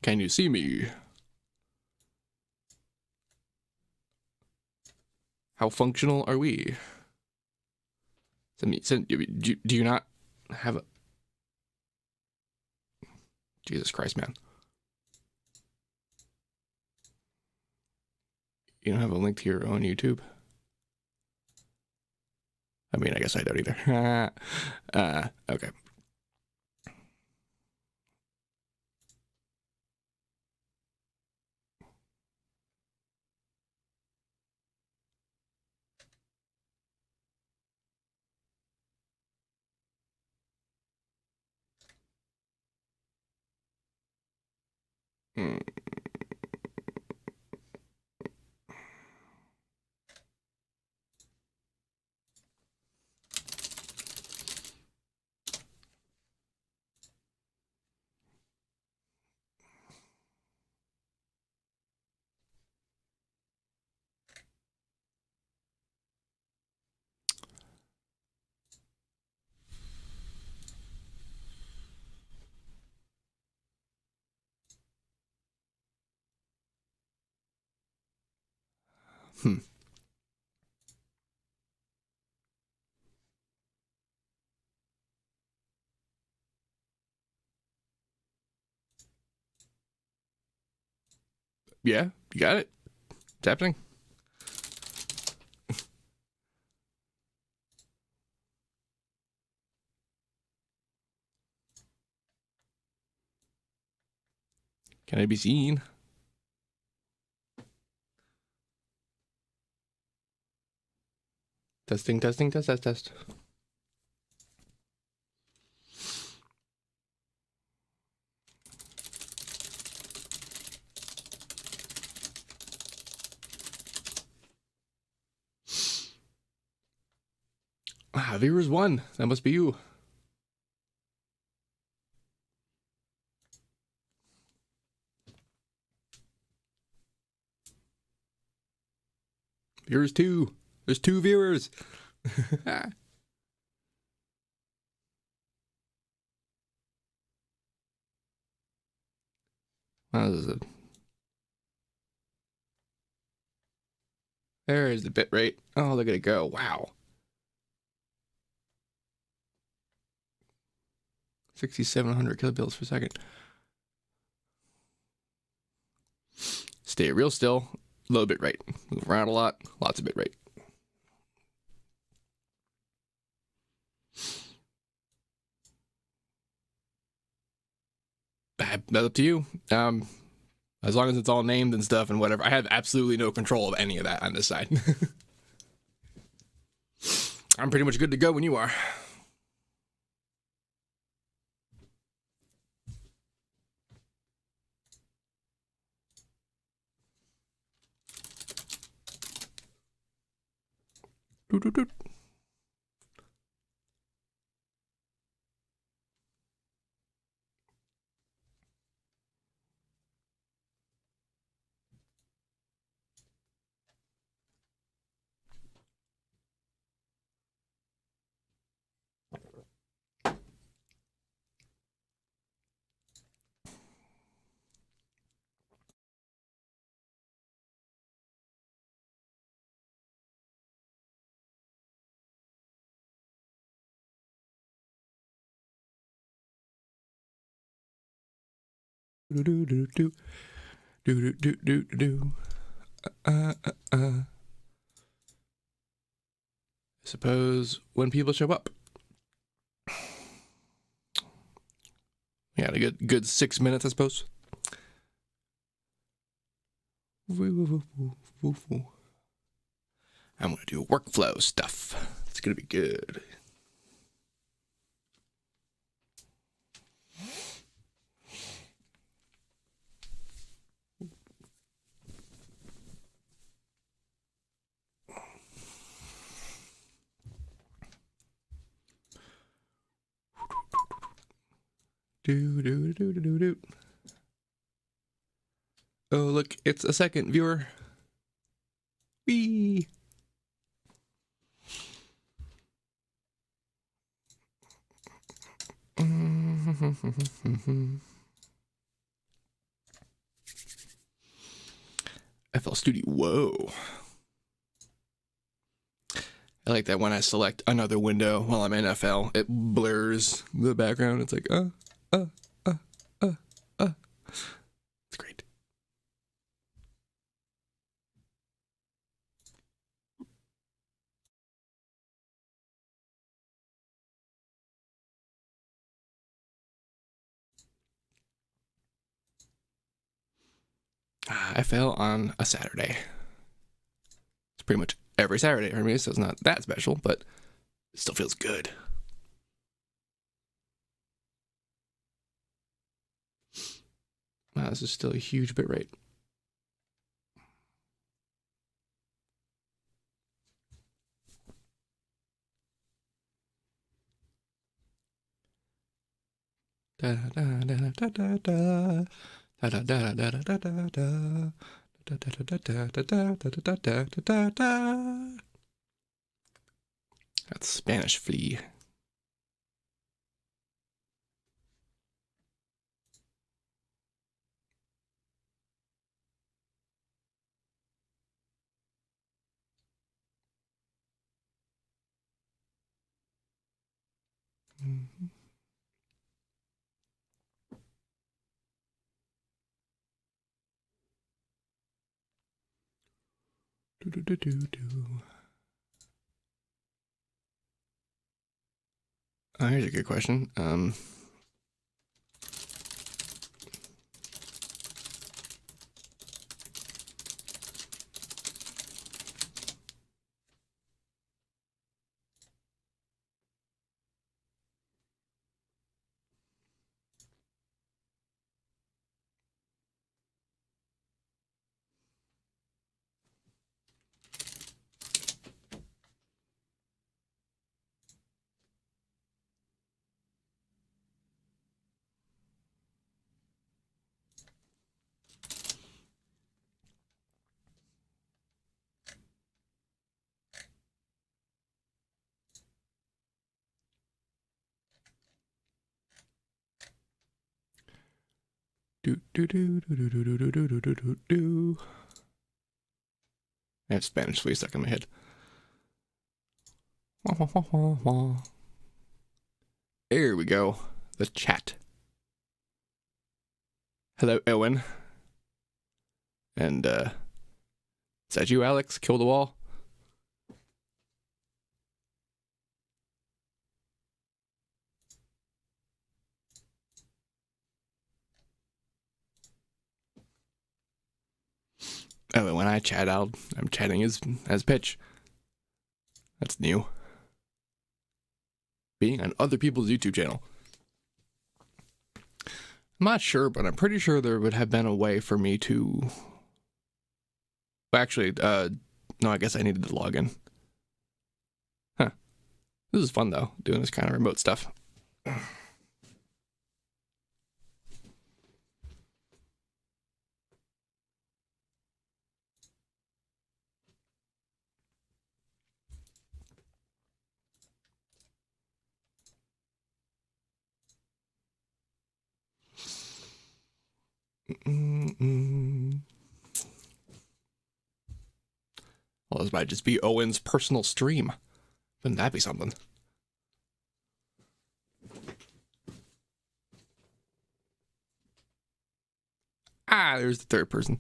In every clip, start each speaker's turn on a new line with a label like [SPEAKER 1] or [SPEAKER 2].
[SPEAKER 1] Can you see me? How functional are we? Do you not have a... Jesus Christ, man. You don't have a link to your own YouTube? I mean, I guess I don't either. Okay. Hmm. Yeah, you got it. It's happening. Can I be seen? Testing, testing, test, test, test. Viewers 1. That must be you. Viewers 2. There's 2 viewers. There is the bit rate. Oh, look at it go. Wow. 6,700 kilobits per second. Stay real still. Low bit rate. Move around a lot. Lots of bit rate. That's up to you. As long as it's all named and stuff and whatever. I have absolutely no control of any of that on this side. I'm pretty much good to go when you are. Doot, doot, doot. Do do do do do do do do do. I suppose when people show up. Yeah, a good 6 minutes, I suppose. I'm gonna do workflow stuff. It's gonna be good. Do do do do do do. Oh, look, it's a second viewer. Whee! FL Studio. Whoa. I like that when I select another window while I'm in FL, it blurs the background. It's like, uh. It's great. FL on a Saturday. It's pretty much every Saturday for me, so it's not that special, but it still feels good. Wow, this is still a huge bit rate. That's Spanish flea. Oh, here's a good question. I have Spanish flea stuck in my head. There we go. The chat. Hello, Owen. And, is that you, Alex? Kill the wall? Oh, and when I chat out, I'm chatting as pitch. That's new. Being on other people's YouTube channel. I'm not sure, but I'm pretty sure there would have been a way for me to... Well, actually, no, I guess I needed to log in. Huh. This is fun, though, doing this kind of remote stuff. Well, this might just be Owen's personal stream. Wouldn't that be something? Ah, there's the third person.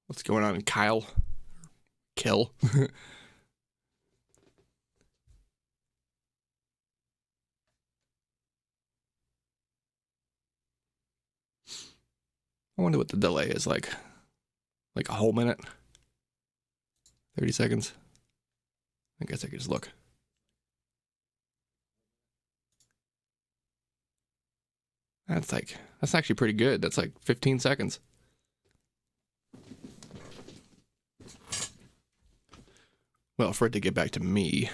[SPEAKER 1] What's going on, Kyle? Kill. I wonder what the delay is like. Like a whole minute? 30 seconds? I guess I could just look. That's actually pretty good. That's like 15 seconds. Well, for it to get back to me.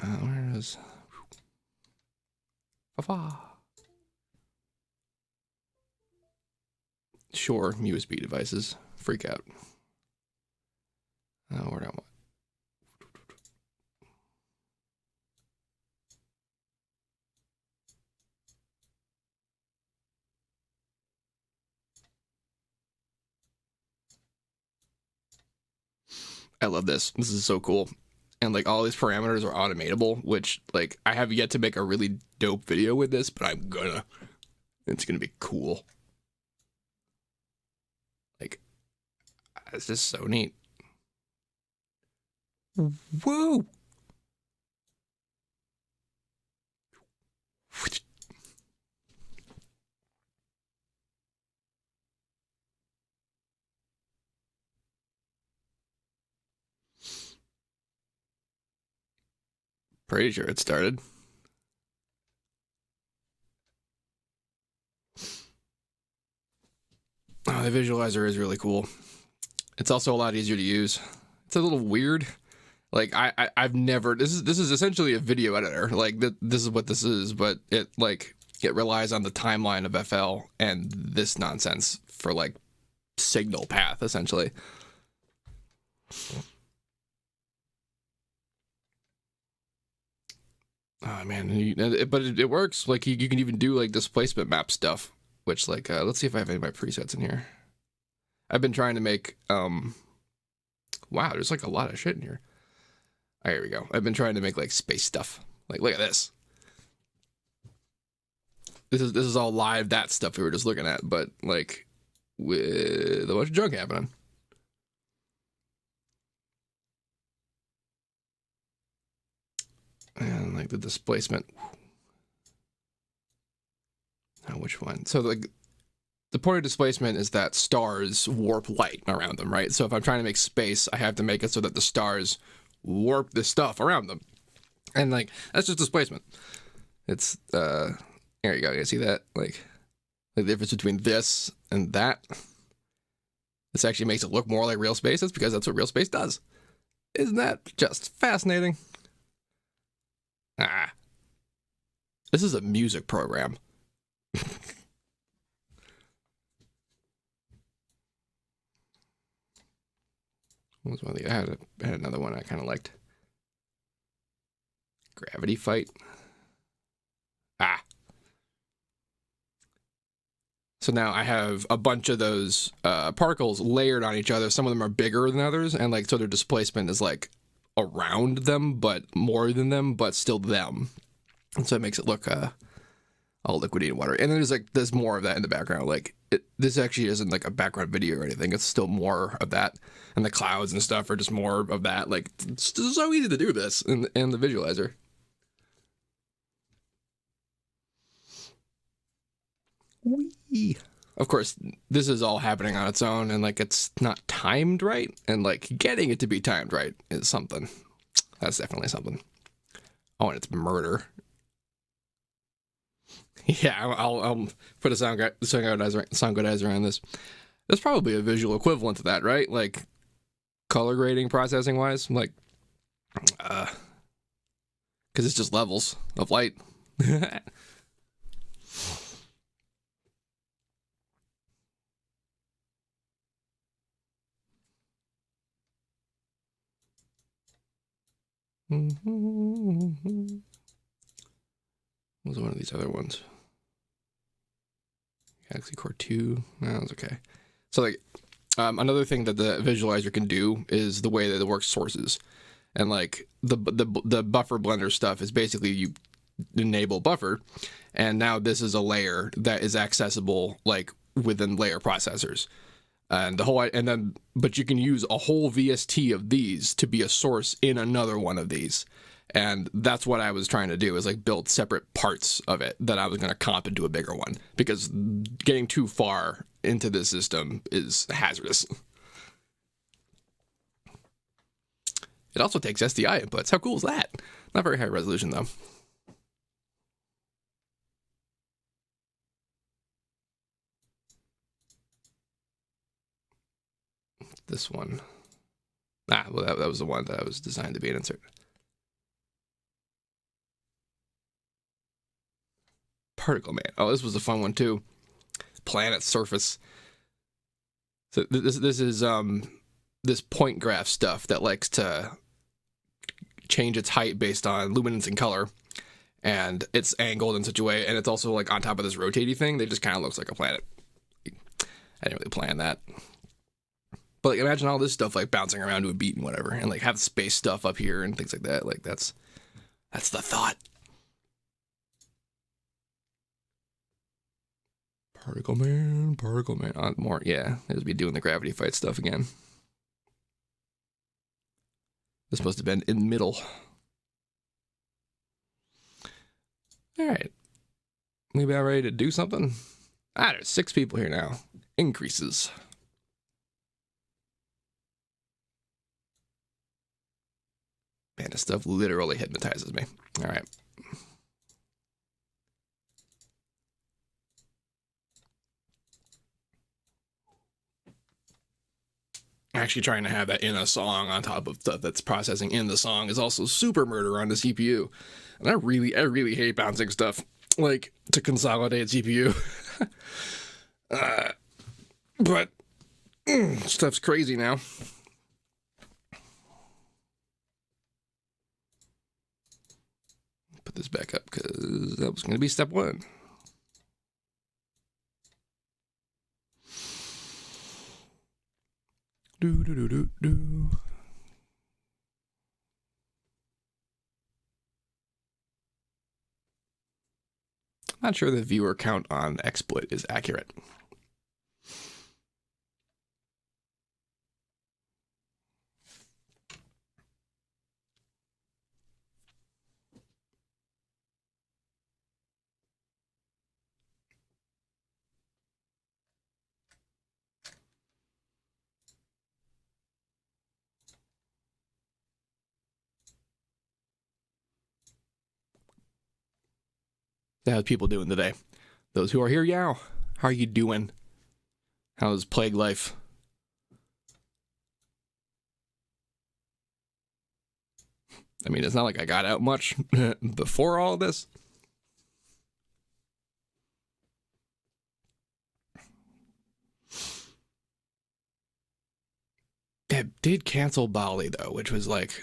[SPEAKER 1] Where is... Sure, USB devices. Freak out. Where do I want? I love this. This is so cool. And like all these parameters are automatable, which like I have yet to make a really dope video with this, but I'm gonna. It's gonna be cool. Like, it's just so neat. Woo! Pretty sure it started. Oh, the visualizer is really cool. It's also a lot easier to use. It's a little weird. Like I've never. This is essentially a video editor. Like this is what this is, but it relies on the timeline of FL and this nonsense for like signal path essentially. Oh man, but it works. Like you can even do like displacement map stuff, which like let's see if I have any of my presets in here. I've been trying to make wow, there's like a lot of shit in here. Oh, here we go. I've been trying to make like space stuff. Like look at this. This is all live that stuff we were just looking at, but like with a bunch of junk happening. And like the displacement. Now which one? So like the point of displacement is that stars warp light around them, right? So if I'm trying to make space, I have to make it so that the stars warp the stuff around them. And like that's just displacement. It's there you go. You see that? Like the difference between this and that. This actually makes it look more like real space. That's because that's what real space does. Isn't that just fascinating? Ah. This is a music program. What was one of the, I had another one I kind of liked. Gravity fight. Ah. So now I have a bunch of those particles layered on each other. Some of them are bigger than others, and like so their displacement is like around them, but more than them, but still them. And so it makes it look all liquidy and watery. And then there's more of that in the background. Like this actually isn't like a background video or anything. It's still more of that, and the clouds and stuff are just more of that. Like it's so easy to do this in the visualizer. Whee! Of course, this is all happening on its own, and like it's not timed right, and like getting it to be timed right is something. That's definitely something. Oh, and it's murder. Yeah, I'll put a sound godizer on this. There's probably a visual equivalent to that, right? Like color grading, processing wise, like because it's just levels of light. What was one of these other ones? Galaxy Core 2. No, that's okay. So like another thing that the visualizer can do is the way that it works sources. And like the buffer blender stuff is basically you enable buffer, and now this is a layer that is accessible like within layer processors. And the whole, and then, but you can use a whole VST of these to be a source in another one of these. And that's what I was trying to do, is like build separate parts of it that I was going to comp into a bigger one, because getting too far into this system is hazardous. It also takes SDI inputs. How cool is that? Not very high resolution though. This one. Well, that was the one that was designed to be an insert. Particle Man. Oh, this was a fun one too. Planet surface. So this is this point graph stuff that likes to change its height based on luminance and color, and it's angled in such a way, and it's also like on top of this rotating thing that just kind of looks like a planet. I didn't really plan that, but like imagine all this stuff like bouncing around to a beat and whatever, and like have space stuff up here and things like that. Like that's the thought. Particle Man. More, yeah. It'll be doing the gravity fight stuff again. This must have been in the middle. Alright. We about ready to do something? There's 6 people here now. Increases. Man, this stuff literally hypnotizes me. Alright. Actually trying to have that in a song on top of stuff that's processing in the song is also super murder on the CPU. And I really hate bouncing stuff, like, to consolidate CPU. But stuff's crazy now. Put this back up because that was going to be step 1. Do. Not sure the viewer count on XSplit is accurate. How's people doing today? Those who are here, yow. How are you doing? How's plague life? I mean, it's not like I got out much before all of this. It did cancel Bali, though, which was like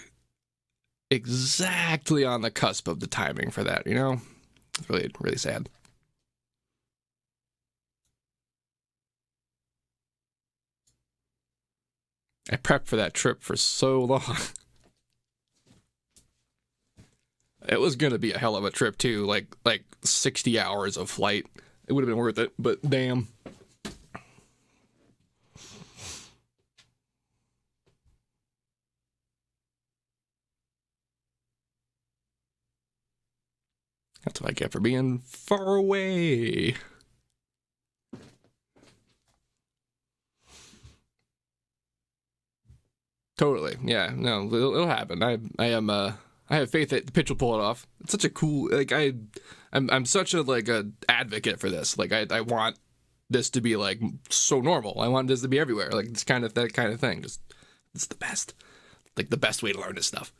[SPEAKER 1] exactly on the cusp of the timing for that, you know? It's really sad. I prepped for that trip for so long. It was gonna be a hell of a trip too, like 60 hours of flight. It would have been worth it, but damn. That's what I get for being far away. Totally. Yeah, no, it'll happen. I have faith that the pitch will pull it off. It's such a cool, like, I'm such a, like, a advocate for this. Like, I want this to be, like, so normal. I want this to be everywhere. Like, it's kind of that kind of thing. Just, it's the best. Like, the best way to learn this stuff.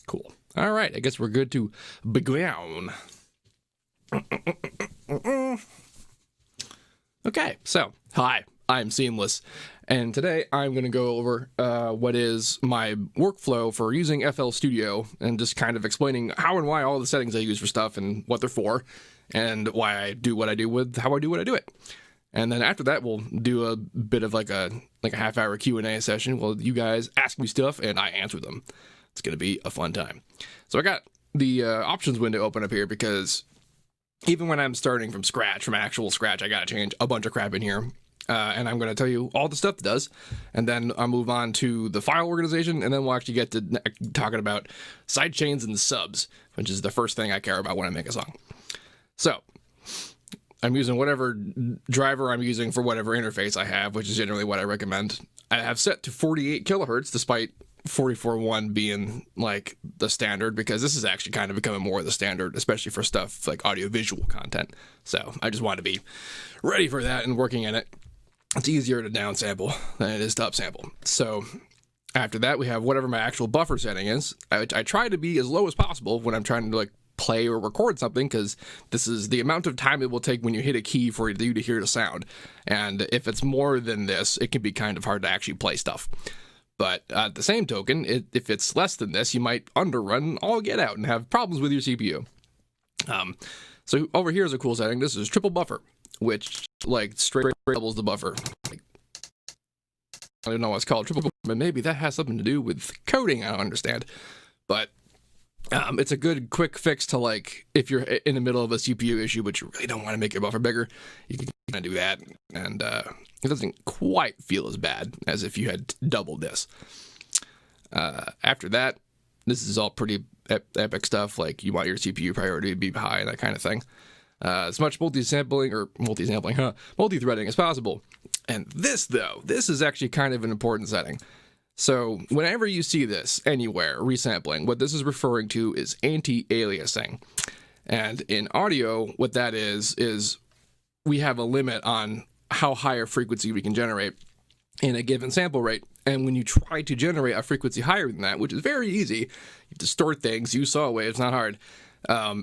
[SPEAKER 1] Cool. All right, I guess we're good to begin. Okay, so, hi, I'm Seamless, and today I'm going to go over what is my workflow for using FL Studio, and just kind of explaining how and why all the settings I use for stuff and what they're for, and why I do what I do with how I do what I do it. And then after that, we'll do a bit of like a half-hour Q&A session. Well, you guys ask me stuff, and I answer them. It's going to be a fun time. So I got the options window open up here because even when I'm starting from scratch, from actual scratch, I got to change a bunch of crap in here. And I'm going to tell you all the stuff it does. And then I'll move on to the file organization. And then we'll actually get to talking about sidechains and subs, which is the first thing I care about when I make a song. So I'm using whatever driver I'm using for whatever interface I have, which is generally what I recommend. I have set to 48 kilohertz, despite 44.1 being like the standard, because this is actually kind of becoming more of the standard, especially for stuff like audiovisual content. So I just want to be ready for that and working in it. It's easier to downsample than it is to upsample. So after that, we have whatever my actual buffer setting is. I try to be as low as possible when I'm trying to like play or record something, because this is the amount of time it will take when you hit a key for you to hear the sound. And if it's more than this, it can be kind of hard to actually play stuff. But at the same token, if it's less than this, you might underrun all get out and have problems with your CPU. So over here is a cool setting. This is triple buffer, which like straight doubles the buffer. Like, I don't know what's called triple buffer, but maybe that has something to do with coding. I don't understand. But it's a good quick fix to, like, if you're in the middle of a CPU issue but you really don't want to make your buffer bigger, you can kind of do that, and it doesn't quite feel as bad as if you had doubled this. After that, this is all pretty epic stuff, like you want your CPU priority to be high, that kind of thing. As much multi-threading as possible. And this, though, this is actually kind of an important setting. So whenever you see this anywhere, resampling, what this is referring to is anti-aliasing. And in audio, what that is we have a limit on how high a frequency we can generate in a given sample rate. And when you try to generate a frequency higher than that, which is very easy, you distort things, use saw waves, not hard.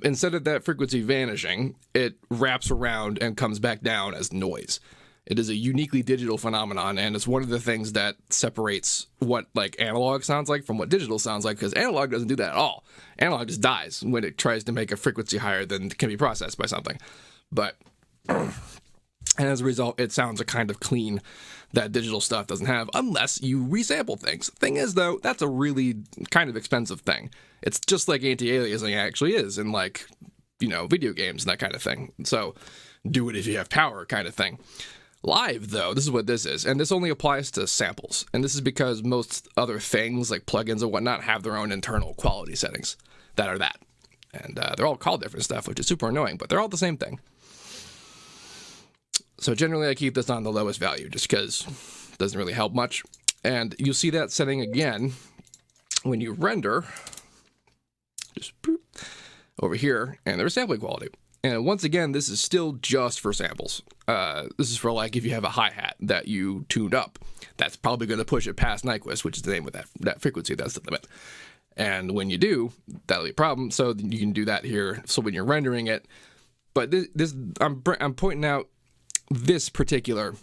[SPEAKER 1] Instead of that frequency vanishing, it wraps around and comes back down as noise. It is a uniquely digital phenomenon, and it's one of the things that separates what like analog sounds like from what digital sounds like, because analog doesn't do that at all. Analog just dies when it tries to make a frequency higher than can be processed by something. But, and as a result, it sounds a kind of clean that digital stuff doesn't have, unless you resample things. Thing is, though, that's a really kind of expensive thing. It's just like anti-aliasing actually is in, like, you know, video games and that kind of thing. So do it if you have power kind of thing. Live, though, this is what this is, and this only applies to samples, and this is because most other things, like plugins and whatnot, have their own internal quality settings that are that. And they're all called different stuff, which is super annoying, but they're all the same thing. So generally, I keep this on the lowest value, just because it doesn't really help much. And you'll see that setting again when you render, just over here, and there's sampling quality. And once again, this is still just for samples. This is for, like, if you have a hi-hat that you tuned up, that's probably going to push it past Nyquist, which is the name of that frequency. That's the limit. And when you do, that'll be a problem. So you can do that here. So when you're rendering it, but this I'm pointing out this particular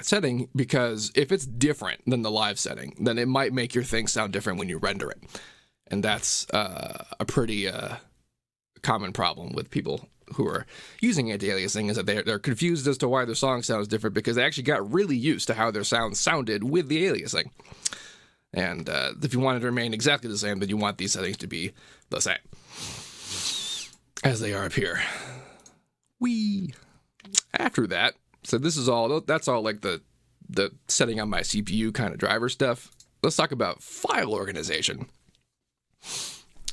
[SPEAKER 1] setting because if it's different than the live setting, then it might make your thing sound different when you render it, and that's a pretty common problem with people who are using anti-aliasing, is that they're confused as to why their song sounds different because they actually got really used to how their sound sounded with the aliasing. And if you want it to remain exactly the same, then you want these settings to be the same as they are up here. After that, so this is all, that's all like the setting on my CPU kind of driver stuff. Let's talk about file organization.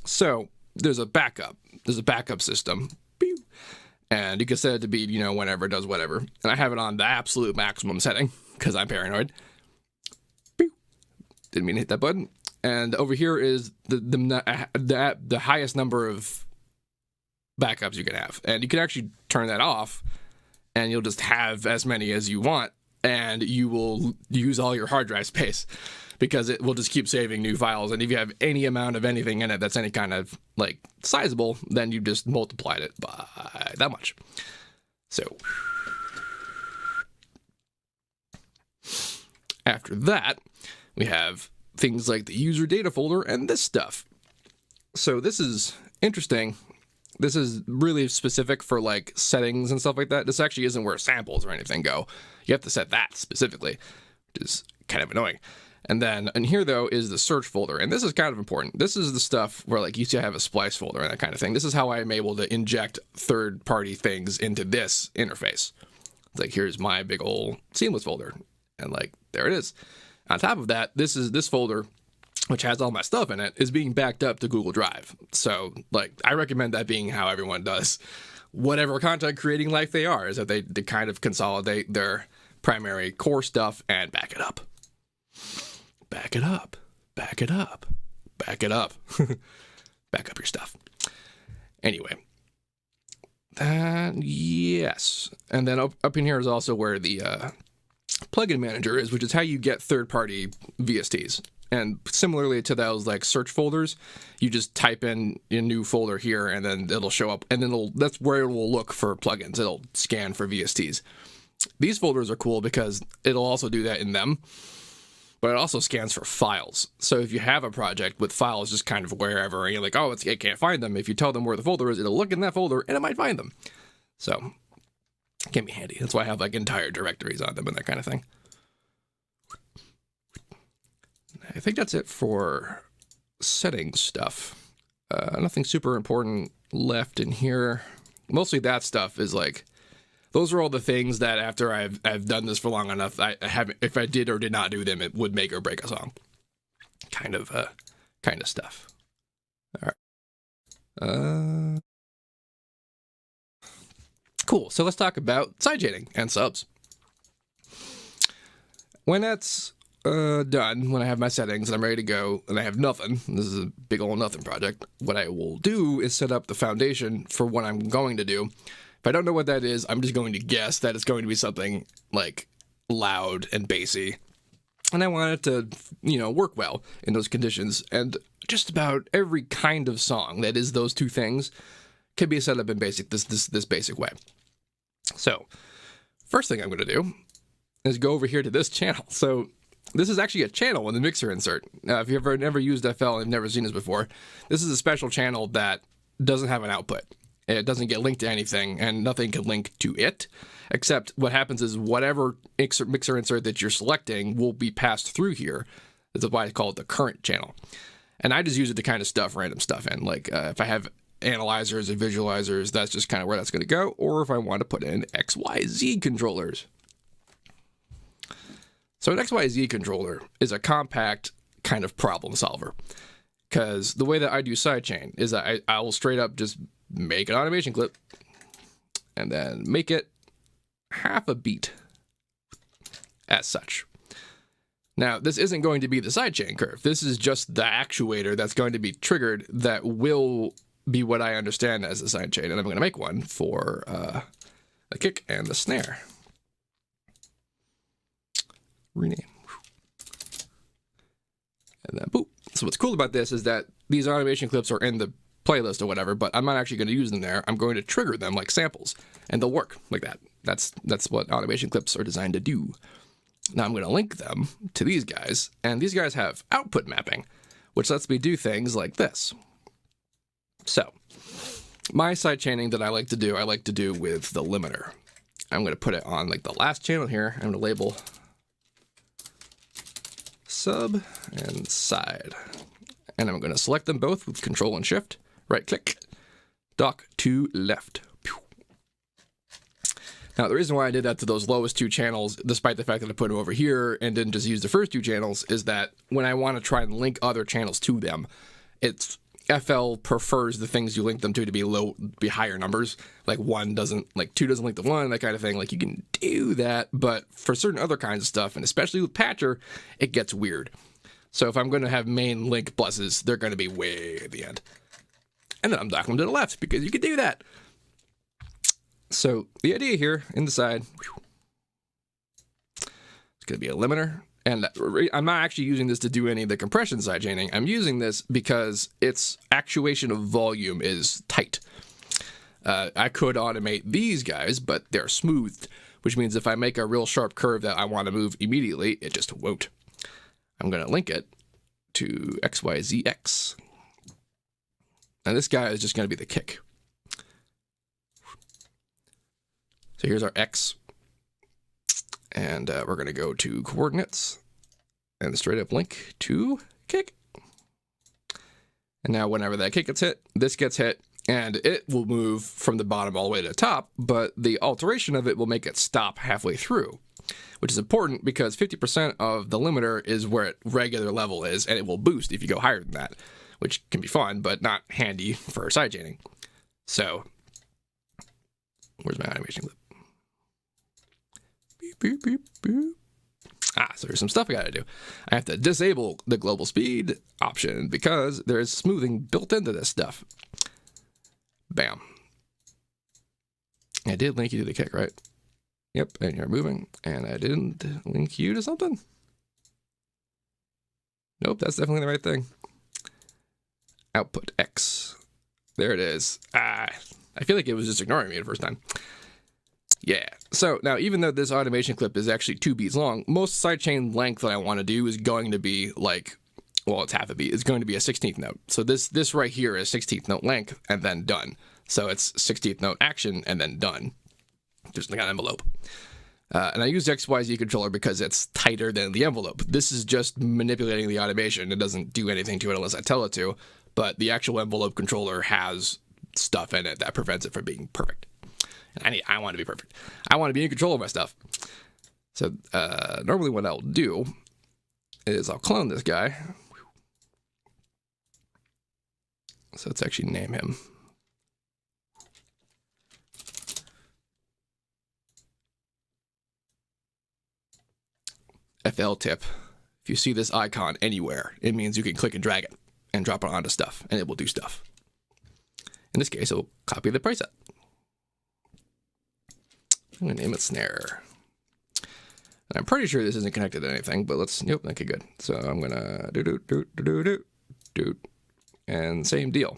[SPEAKER 1] So there's a backup system, and you can set it to be, you know, whenever it does whatever. And I have it on the absolute maximum setting because I'm paranoid. Didn't mean to hit that button. And over here is the highest number of backups you can have, and you can actually turn that off, and you'll just have as many as you want, and you will use all your hard drive space, because it will just keep saving new files. And if you have any amount of anything in it that's any kind of, like, sizable, then you just multiplied it by that much. So after that, we have things like the user data folder and this stuff. So this is interesting. This is really specific for, like, settings and stuff like that. This actually isn't where samples or anything go. You have to set that specifically, which is kind of annoying. And then in here, though, is the search folder. And this is kind of important. This is the stuff where, like, you used to have a splice folder and that kind of thing. This is how I'm able to inject third-party things into this interface. It's like, here's my big old Seamless folder. And, like, there it is. On top of that, this folder, which has all my stuff in it, is being backed up to Google Drive. So, like, I recommend that being how everyone does whatever content creating life they are, is that they kind of consolidate their primary core stuff and back it up. Back it up. back it up. Back it up. Back up your stuff. Anyway. Yes. And then up in here is also where the plugin manager is, which is how you get third-party VSTs. And similarly to those like search folders, you just type in a new folder here and then it'll show up, and then that's where it will look for plugins. It'll scan for VSTs. These folders are cool because it'll also do that in them, but it also scans for files. So if you have a project with files just kind of wherever, and you're like, oh, it can't find them. If you tell them where the folder is, it'll look in that folder and it might find them. So it can be handy. That's why I have like entire directories on them and that kind of thing. I think that's it for settings stuff. Nothing super important left in here. Mostly that stuff is like, those are all the things that after I've done this for long enough, I haven't, if I did or did not do them, it would make or break a song. Kind of stuff. All right. Cool. So let's talk about sidechaining and subs. When that's done, when I have my settings and I'm ready to go and I have nothing, this is a big old nothing project, what I will do is set up the foundation for what I'm going to do. If I don't know what that is, I'm just going to guess that it's going to be something like loud and bassy. And I want it to, work well in those conditions. And just about every kind of song that is those two things can be set up in basic this basic way. So, first thing I'm going to do is go over here to this channel. So, this is actually a channel in the mixer insert. If you've never used FL and never seen this before, this is a special channel that doesn't have an output. It doesn't get linked to anything, and nothing can link to it, except what happens is whatever mixer insert that you're selecting will be passed through here. That's why I call it the current channel. And I just use it to kind of stuff random stuff in. Like if I have analyzers and visualizers, that's just kind of where that's going to go. Or if I want to put in XYZ controllers. So an XYZ controller is a compact kind of problem solver. Because the way that I do sidechain is that I will straight up just make an automation clip and then make it half a beat as such. Now, this isn't going to be the sidechain curve. This is just the actuator that's going to be triggered that will be what I understand as a sidechain. And I'm going to make one for the kick and the snare. Rename. And then boop. So what's cool about this is that these automation clips are in the playlist or whatever, but I'm not actually going to use them there. I'm going to trigger them like samples, and they'll work like that. That's what automation clips are designed to do. Now I'm going to link them to these guys, and these guys have output mapping, which lets me do things like this. So my sidechaining that I like to do with the limiter. I'm going to put it on like the last channel here. I'm going to label sub and side. And I'm going to select them both with Control and Shift, right click, dock to left. Now, the reason why I did that to those lowest two channels, despite the fact that I put them over here and didn't just use the first two channels, is that when I want to try and link other channels to them, FL prefers the things you link them to be higher numbers. Like 2 doesn't link to 1, that kind of thing. Like you can do that, but for certain other kinds of stuff, and especially with Patcher, it gets weird. So if I'm going to have main link pluses, they're going to be way at the end. And then I'm docking them to the left because you can do that. So the idea here in the side, it's going to be a limiter. And I'm not actually using this to do any of the compression sidechaining. I'm using this because its actuation of volume is tight. I could automate these guys, but they're smoothed, which means if I make a real sharp curve that I want to move immediately, it just won't. I'm going to link it to XYZX. And this guy is just going to be the kick. So here's our X. And we're going to go to coordinates and straight up link to kick. And now whenever that kick gets hit, this gets hit, and it will move from the bottom all the way to the top, but the alteration of it will make it stop halfway through, which is important because 50% of the limiter is where its regular level is, and it will boost if you go higher than that, which can be fun, but not handy for sidechaining. So, where's my animation clip? Beep, beep, beep, beep. So there's some stuff I gotta do. I have to disable the global speed option because there is smoothing built into this stuff. Bam. I did link you to the kick, right? Yep, and you're moving. And I didn't link you to something? Nope, that's definitely the right thing. Output X. There it is. I feel like it was just ignoring me the first time. Yeah. So now, even though this automation clip is actually 2 beats long, most sidechain length that I want to do is going to be like, well, it's half a beat. It's going to be a 16th note. So this right here is 16th note length and then done. So it's 16th note action and then done. Just like an envelope. And I use XYZ controller because it's tighter than the envelope. This is just manipulating the automation. It doesn't do anything to it unless I tell it to. But the actual envelope controller has stuff in it that prevents it from being perfect. And I want to be perfect. I want to be in control of my stuff. So normally what I'll do is I'll clone this guy. So let's actually name him. FL tip. If you see this icon anywhere, it means you can click and drag it and drop it onto stuff, and it will do stuff. In this case, it'll copy the preset. I'm going to name it snare. And I'm pretty sure this isn't connected to anything, but let's, nope, okay, good. So I'm going to do, and same deal.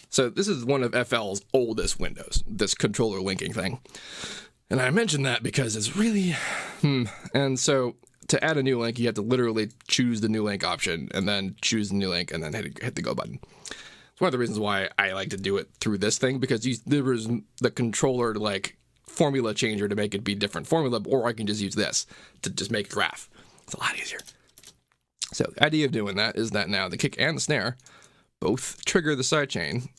[SPEAKER 1] So this is one of FL's oldest windows, this controller linking thing. And I mentioned that because it's really, And so to add a new link, you have to literally choose the new link option and then choose the new link and then hit the go button. It's one of the reasons why I like to do it through this thing, because there was the controller like formula changer to make it be different formula, or I can just use this to just make a graph. It's a lot easier. So the idea of doing that is that now the kick and the snare both trigger the sidechain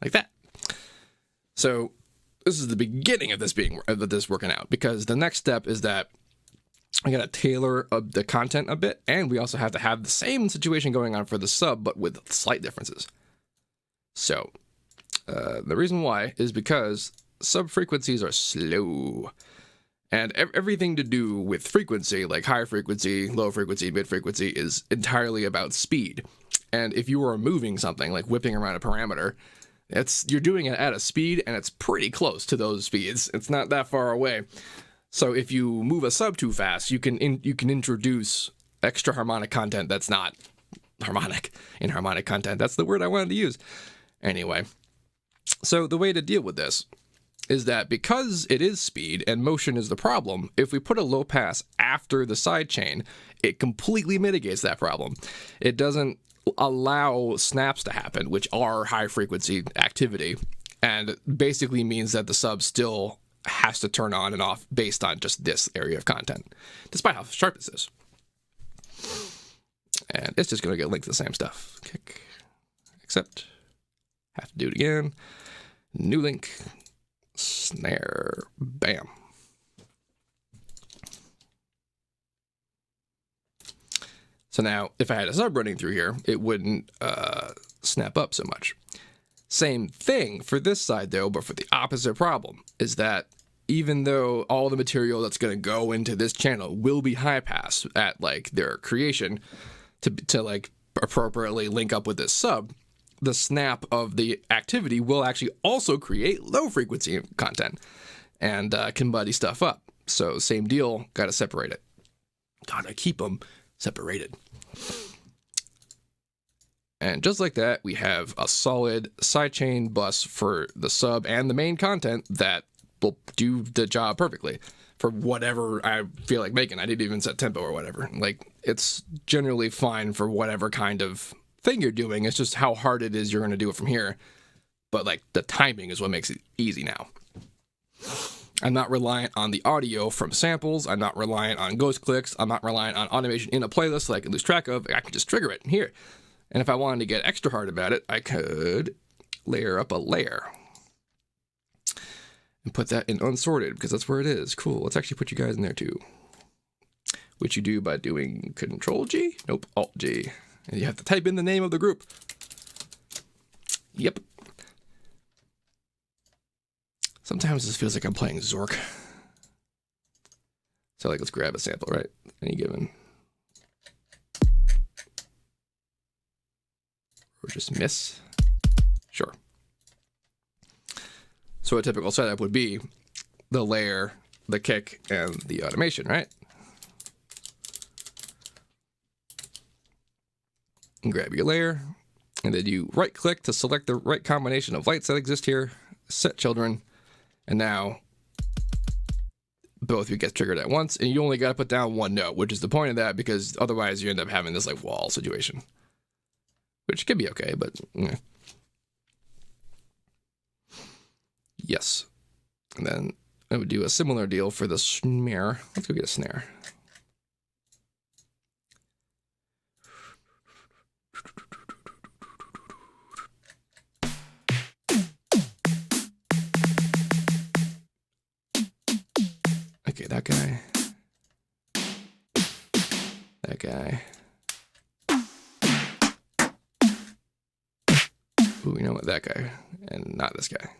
[SPEAKER 1] like that. So this is the beginning of this working out, because the next step is that I gotta tailor the content a bit, and we also have to have the same situation going on for the sub, but with slight differences. So the reason why is because sub frequencies are slow, and everything to do with frequency, like high frequency, low frequency, mid frequency, is entirely about speed. And if you are moving something like whipping around a parameter, you're doing it at a speed, and it's pretty close to those speeds. It's not that far away. So if you move a sub too fast, you can introduce extra harmonic content that's not harmonic. Inharmonic content, that's the word I wanted to use. Anyway, so the way to deal with this is that because it is speed and motion is the problem, if we put a low pass after the sidechain, it completely mitigates that problem. It doesn't allow snaps to happen, which are high frequency activity, and basically means that the sub still has to turn on and off based on just this area of content, despite how sharp this is. And it's just going to get linked to the same stuff. Kick, accept, have to do it again, new link, snare, bam. So now, if I had a sub running through here, it wouldn't snap up so much. Same thing for this side, though, but for the opposite problem, is that even though all the material that's going to go into this channel will be high pass at, like, their creation to like, appropriately link up with this sub, the snap of the activity will actually also create low frequency content and can muddy stuff up. So same deal, got to separate it. Got to keep them separated. And just like that, we have a solid sidechain bus for the sub and the main content that will do the job perfectly for whatever I feel like making. I didn't even set tempo or whatever. Like, it's generally fine for whatever kind of thing you're doing. It's just how hard it is you're going to do it from here. But like, the timing is what makes it easy now. I'm not reliant on the audio from samples. I'm not reliant on ghost clicks. I'm not reliant on automation in a playlist that I can lose track of. I can just trigger it here. And if I wanted to get extra hard about it, I could layer up a layer and put that in unsorted, because that's where it is. Cool. Let's actually put you guys in there too, which you do by doing Control G? Nope, Alt G. And you have to type in the name of the group. Yep. Sometimes this feels like I'm playing Zork. So like, let's grab a sample, right? Any given. Or just miss. Sure. So a typical setup would be the layer, the kick, and the automation, right? And grab your layer, and then you right click to select the right combination of lights that exist here, set children, and now both of you get triggered at once, and you only got to put down one note, which is the point of that, because otherwise you end up having this like wall situation, which can be okay, but yes. And then I would do a similar deal for the snare. Let's go get a snare. Okay, that guy. That guy. Ooh, you know what? That guy. And not this guy.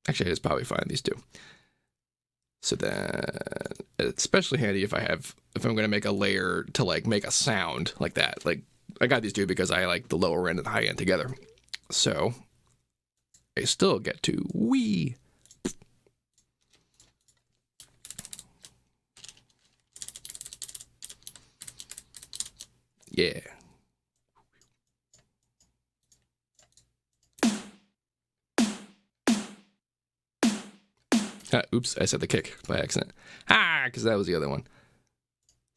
[SPEAKER 1] Actually, it's probably fine, these two. So then it's especially handy if I'm going to make a layer to like make a sound like that. Like I got these two because I like the lower end and the high end together. So I still get to wee. Yeah. Oops, I said the kick by accident. Because that was the other one.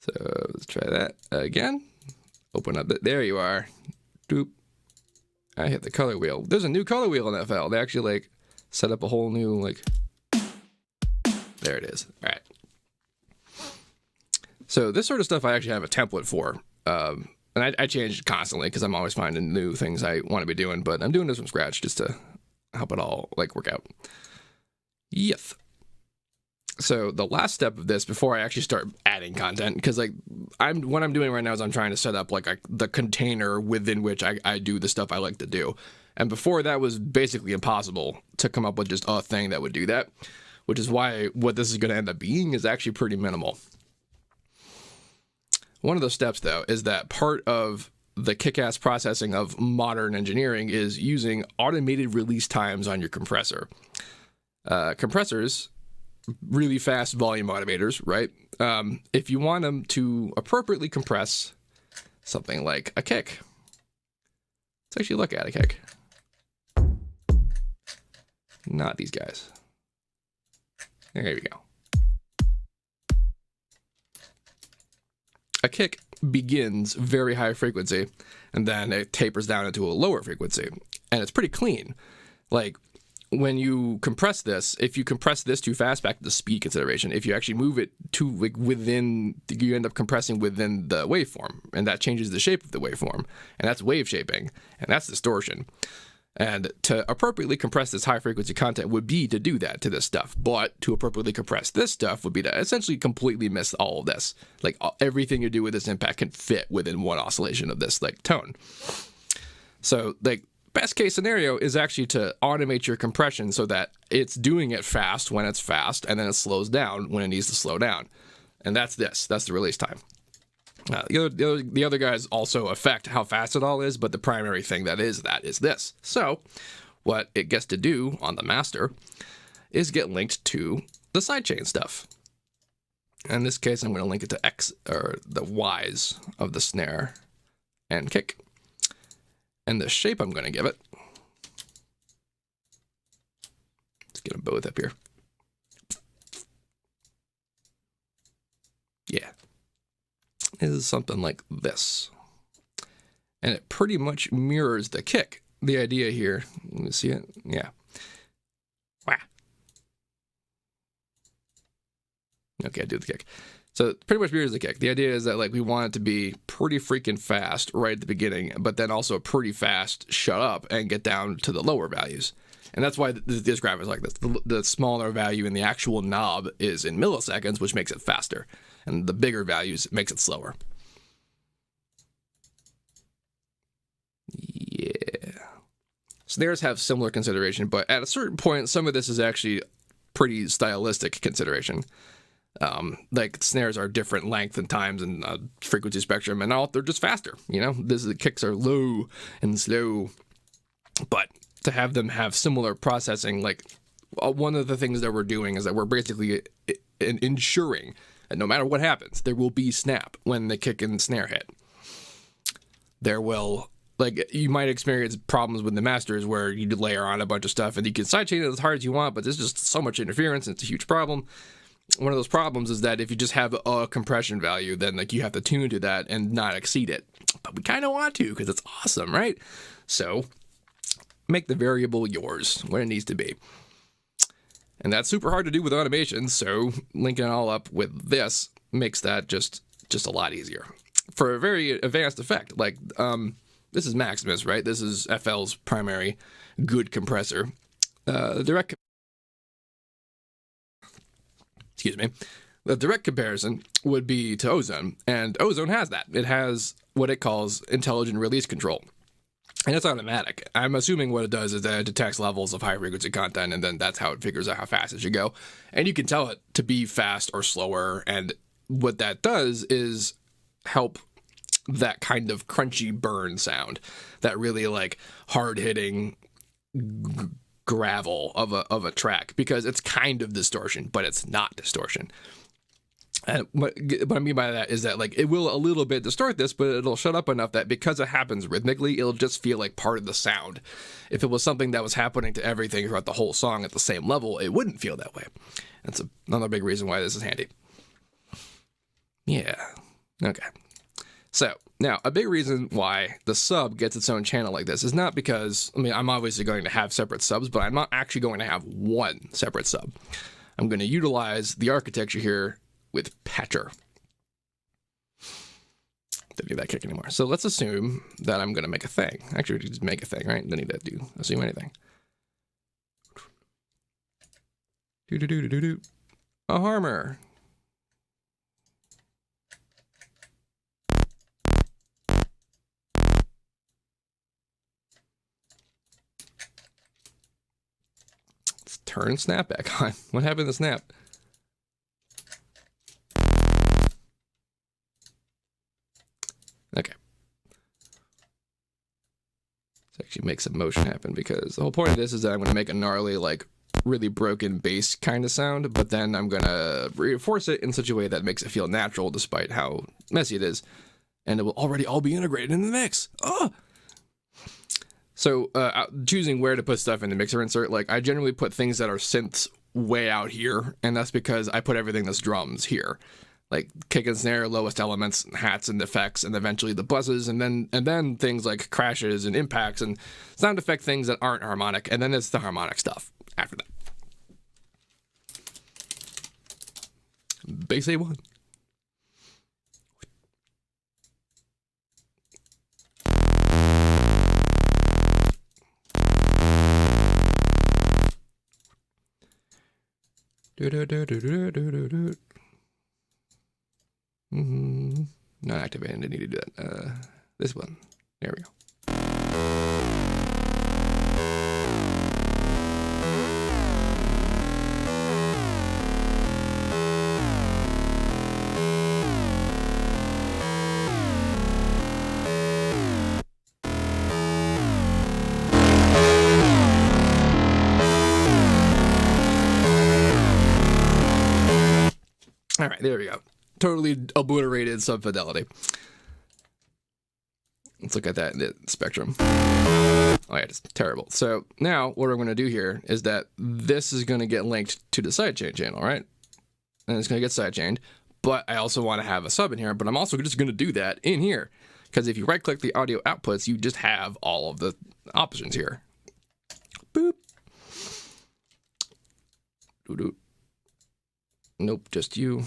[SPEAKER 1] So let's try that again. Open up, there you are. Doop. I hit the color wheel. There's a new color wheel in FL. They actually like set up a whole new like. There it is. All right. So this sort of stuff I actually have a template for. And I change it constantly because I'm always finding new things I want to be doing. But I'm doing this from scratch just to help it all like work out. Yes. So the last step of this before I actually start adding content, because like what I'm doing right now is I'm trying to set up like the container within which I do the stuff I like to do. And before that was basically impossible to come up with just a thing that would do that, which is why what this is going to end up being is actually pretty minimal. One of those steps though is that part of the kick-ass processing of modern engineering is using automated release times on your compressor. Compressors, really fast volume automators, right? If you want them to appropriately compress something like a kick, let's actually look at a kick. Not these guys. There we go. A kick begins very high frequency, and then it tapers down into a lower frequency, and it's pretty clean. Like, when you compress this, if you compress this too fast, back to the speed consideration, if you actually move it to like within, you end up compressing within the waveform, and that changes the shape of the waveform, and that's wave shaping, and that's distortion. And to appropriately compress this high frequency content would be to do that to this stuff, but to appropriately compress this stuff would be to essentially completely miss all of this. Like everything you do with this impact can fit within one oscillation of this like tone. So like, best case scenario is actually to automate your compression so that it's doing it fast when it's fast, and then it slows down when it needs to slow down. And that's this. That's the release time. The other guys also affect how fast it all is, but the primary thing that is this. So what it gets to do on the master is get linked to the sidechain stuff. In this case, I'm going to link it to X, or the Y's of the snare and kick. And the shape I'm going to give it, let's get them both up here. Yeah, is something like this. And it pretty much mirrors the kick. The idea here, let me see it. Yeah. Wow. Okay, I do the kick. So it pretty much mirrors the kick. The idea is that like we want it to be pretty freaking fast right at the beginning, but then also pretty fast shut up and get down to the lower values. And that's why this graph is like this. The smaller value in the actual knob is in milliseconds, which makes it faster. And the bigger values makes it slower. Yeah. snares have similar consideration, but at a certain point, some of this is actually pretty stylistic consideration. Like snares are different length and times and frequency spectrum, and all they're just faster. You know, the kicks are low and slow, but to have them have similar processing, like one of the things that we're doing is that we're basically ensuring that no matter what happens, there will be snap when the kick and snare hit. There will, like, you might experience problems with the masters where you layer on a bunch of stuff and you can sidechain it as hard as you want, but there's just so much interference and it's a huge problem. One of those problems is that if you just have a compression value, then like you have to tune to that and not exceed it. But we kind of want to because it's awesome, right? So make the variable yours, what it needs to be. And that's super hard to do with automation, so linking it all up with this makes that just a lot easier. For a very advanced effect, like this is Maximus, right? This is FL's primary good compressor. The direct comparison would be to Ozone, and Ozone has that. It has what it calls intelligent release control, and it's automatic. I'm assuming what it does is that it detects levels of high frequency content, and then that's how it figures out how fast it should go. And you can tell it to be fast or slower, and what that does is help that kind of crunchy burn sound, that really like hard-hitting gravel of a track, because it's kind of distortion, but it's not distortion. And what I mean by that is that like it will a little bit distort this, but it'll shut up enough that because it happens rhythmically, it'll just feel like part of the sound. If it was something that was happening to everything throughout the whole song at the same level, it wouldn't feel that way. That's another big reason why this is handy. Yeah. Okay. So now a big reason why the sub gets its own channel like this is not because, I mean, I'm obviously going to have separate subs, but I'm not actually going to have one separate sub. I'm going to utilize the architecture here with Patcher. Don't need that kick anymore. So let's assume that I'm going to make a thing. Actually, just make a thing, right? Don't need to assume anything. A harmer. Let's turn snap back on. What happened to snap? Okay. Let's actually make some motion happen, because the whole point of this is that I'm going to make a gnarly, like, really broken bass kind of sound, but then I'm going to reinforce it in such a way that makes it feel natural despite how messy it is. And it will already all be integrated in the mix. Oh! So choosing where to put stuff in the mixer insert, like I generally put things that are synths way out here, and that's because I put everything that's drums here. Like kick and snare, lowest elements, hats and effects, and eventually the buzzes, and then things like crashes and impacts and sound effect things that aren't harmonic, and then it's the harmonic stuff after that. Bass A1. Not activated. I need to do that. This one. There we go. All right, there we go. Totally obliterated sub-fidelity. Let's look at that in the spectrum. Oh yeah, it's terrible. So now what I'm going to do here is that this is going to get linked to the sidechain channel, right? And it's going to get sidechained, but I also want to have a sub in here, but I'm also just going to do that in here. Because if you right-click the audio outputs, you just have all of the options here. Boop. Doo-doo. Nope, just you.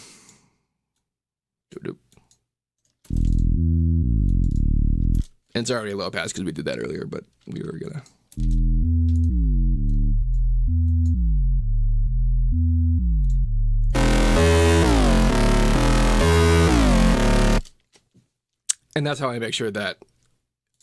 [SPEAKER 1] Doo-doo. And it's already low pass because we did that earlier, but we were gonna. And that's how I make sure that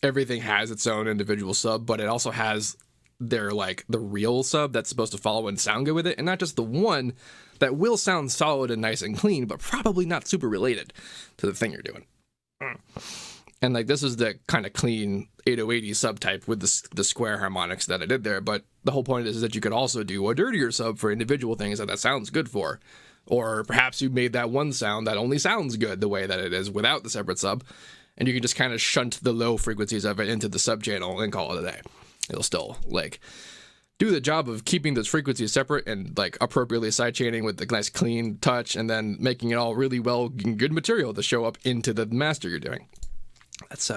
[SPEAKER 1] everything has its own individual sub, but it also has they're like the real sub that's supposed to follow and sound good with it, and not just the one that will sound solid and nice and clean, but probably not super related to the thing you're doing. And like this is the kind of clean 808 subtype with the square harmonics that I did there, but the whole point is that you could also do a dirtier sub for individual things that sounds good for. Or perhaps you made that one sound that only sounds good the way that it is without the separate sub, and you can just kind of shunt the low frequencies of it into the sub channel and call it a day. It'll still like do the job of keeping those frequencies separate and like appropriately sidechaining with the nice clean touch, and then making it all really well good material to show up into the master you're doing. That's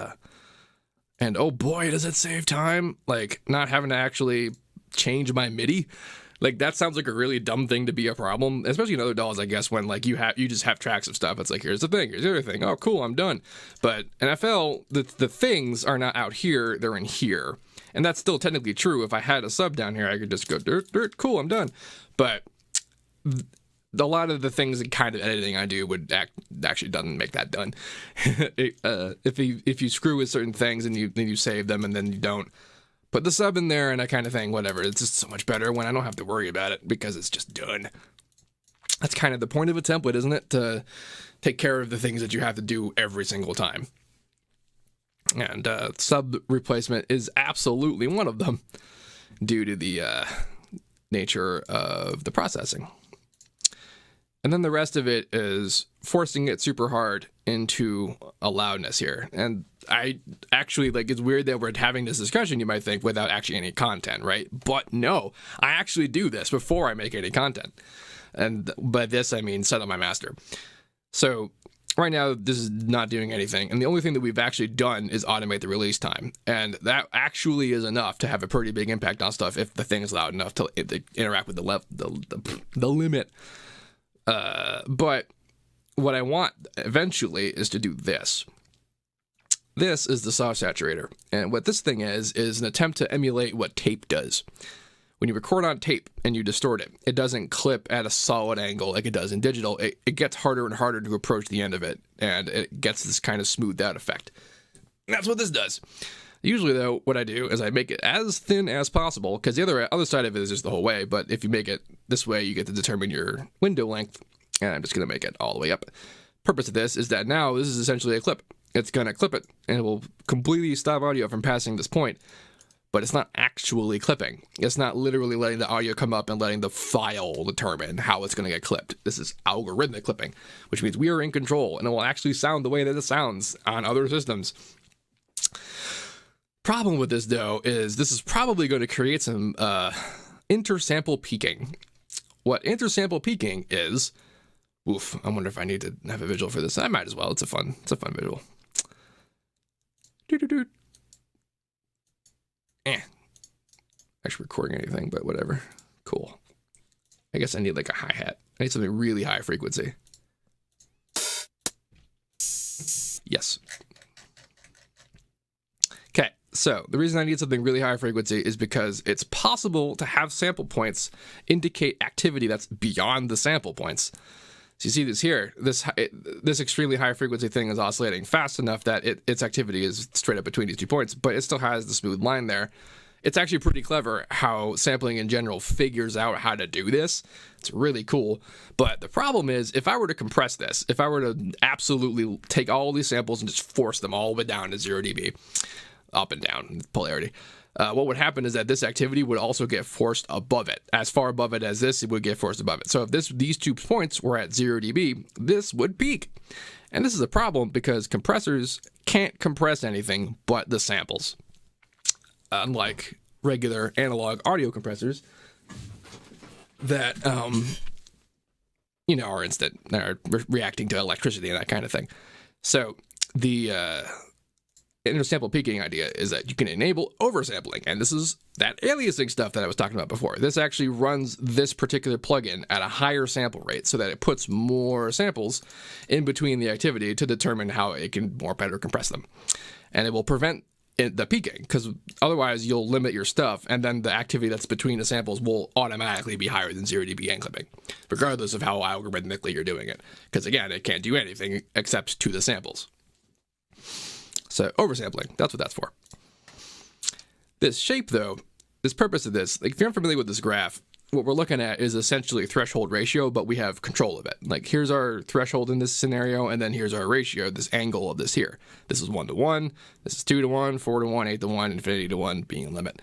[SPEAKER 1] and oh boy, does it save time, like not having to actually change my MIDI. Like that sounds like a really dumb thing to be a problem, especially in other DAWs, I guess, when like you just have tracks of stuff. It's like, here's the thing, here's the other thing. Oh, cool, I'm done. But in FL, the things are not out here, they're in here. And that's still technically true. If I had a sub down here, I could just go dirt, cool, I'm done. But a lot of the things and kind of editing I do would actually doesn't make that done. If you screw with certain things and you save them and then you don't put the sub in there and that kind of thing, whatever. It's just so much better when I don't have to worry about it because it's just done. That's kind of the point of a template, isn't it? To take care of the things that you have to do every single time. And sub replacement is absolutely one of them due to the nature of the processing. And then the rest of it is forcing it super hard into a loudness here. And I actually, like, it's weird that we're having this discussion, you might think, without actually any content, right? But no, I actually do this before I make any content. And by this, I mean set up my master. So right now, this is not doing anything. And the only thing that we've actually done is automate the release time. And that actually is enough to have a pretty big impact on stuff if the thing is loud enough to interact with the limit. But what I want eventually is to do this. This is the soft saturator. And what this thing is an attempt to emulate what tape does. When you record on tape and you distort it, it doesn't clip at a solid angle like it does in digital. It gets harder and harder to approach the end of it, and it gets this kind of smoothed out effect. And that's what this does. Usually, though, what I do is I make it as thin as possible, because the other side of it is just the whole way, but if you make it this way, you get to determine your window length, and I'm just going to make it all the way up. Purpose of this is that now this is essentially a clip. It's going to clip it, and it will completely stop audio from passing this point, but it's not actually clipping. It's not literally letting the audio come up and letting the file determine how it's going to get clipped. This is algorithmic clipping, which means we are in control, and it will actually sound the way that it sounds on other systems. Problem with this, though, is this is probably going to create some intersample peaking. What intersample peaking is, oof, I wonder if I need to have a visual for this. I might as well. It's a fun visual. Actually recording anything, but whatever. Cool. I guess I need like a hi-hat. I need something really high frequency. Yes. Okay, so the reason I need something really high frequency is because it's possible to have sample points indicate activity that's beyond the sample points. So you see this here, this extremely high frequency thing is oscillating fast enough that its activity is straight up between these 2 points, but it still has the smooth line there. It's actually pretty clever how sampling in general figures out how to do this. It's really cool. But the problem is, if I were to compress this, if I were to absolutely take all these samples and just force them all the way down to 0 dB, up and down polarity, what would happen is that this activity would also get forced above it. As far above it as this, it would get forced above it. So if these 2 points were at 0 dB, this would peak. And this is a problem because compressors can't compress anything but the samples. Unlike regular analog audio compressors that, are instant, are reacting to electricity and that kind of thing. So the intersample peaking idea is that you can enable oversampling, and this is that aliasing stuff that I was talking about before. This actually runs this particular plugin at a higher sample rate so that it puts more samples in between the activity to determine how it can better compress them. And it will prevent the peaking, because otherwise you'll limit your stuff, and then the activity that's between the samples will automatically be higher than 0 dB and clipping, regardless of how algorithmically you're doing it. Because again, it can't do anything except to the samples. So oversampling, that's what that's for. This shape, though, this purpose of this, like if you're unfamiliar with this graph, what we're looking at is essentially threshold ratio, but we have control of it. Like here's our threshold in this scenario, and then here's our ratio, this angle of this here. This is 1 to 1, this is 2 to 1, 4 to 1, 8 to 1, infinity to 1 being a limit.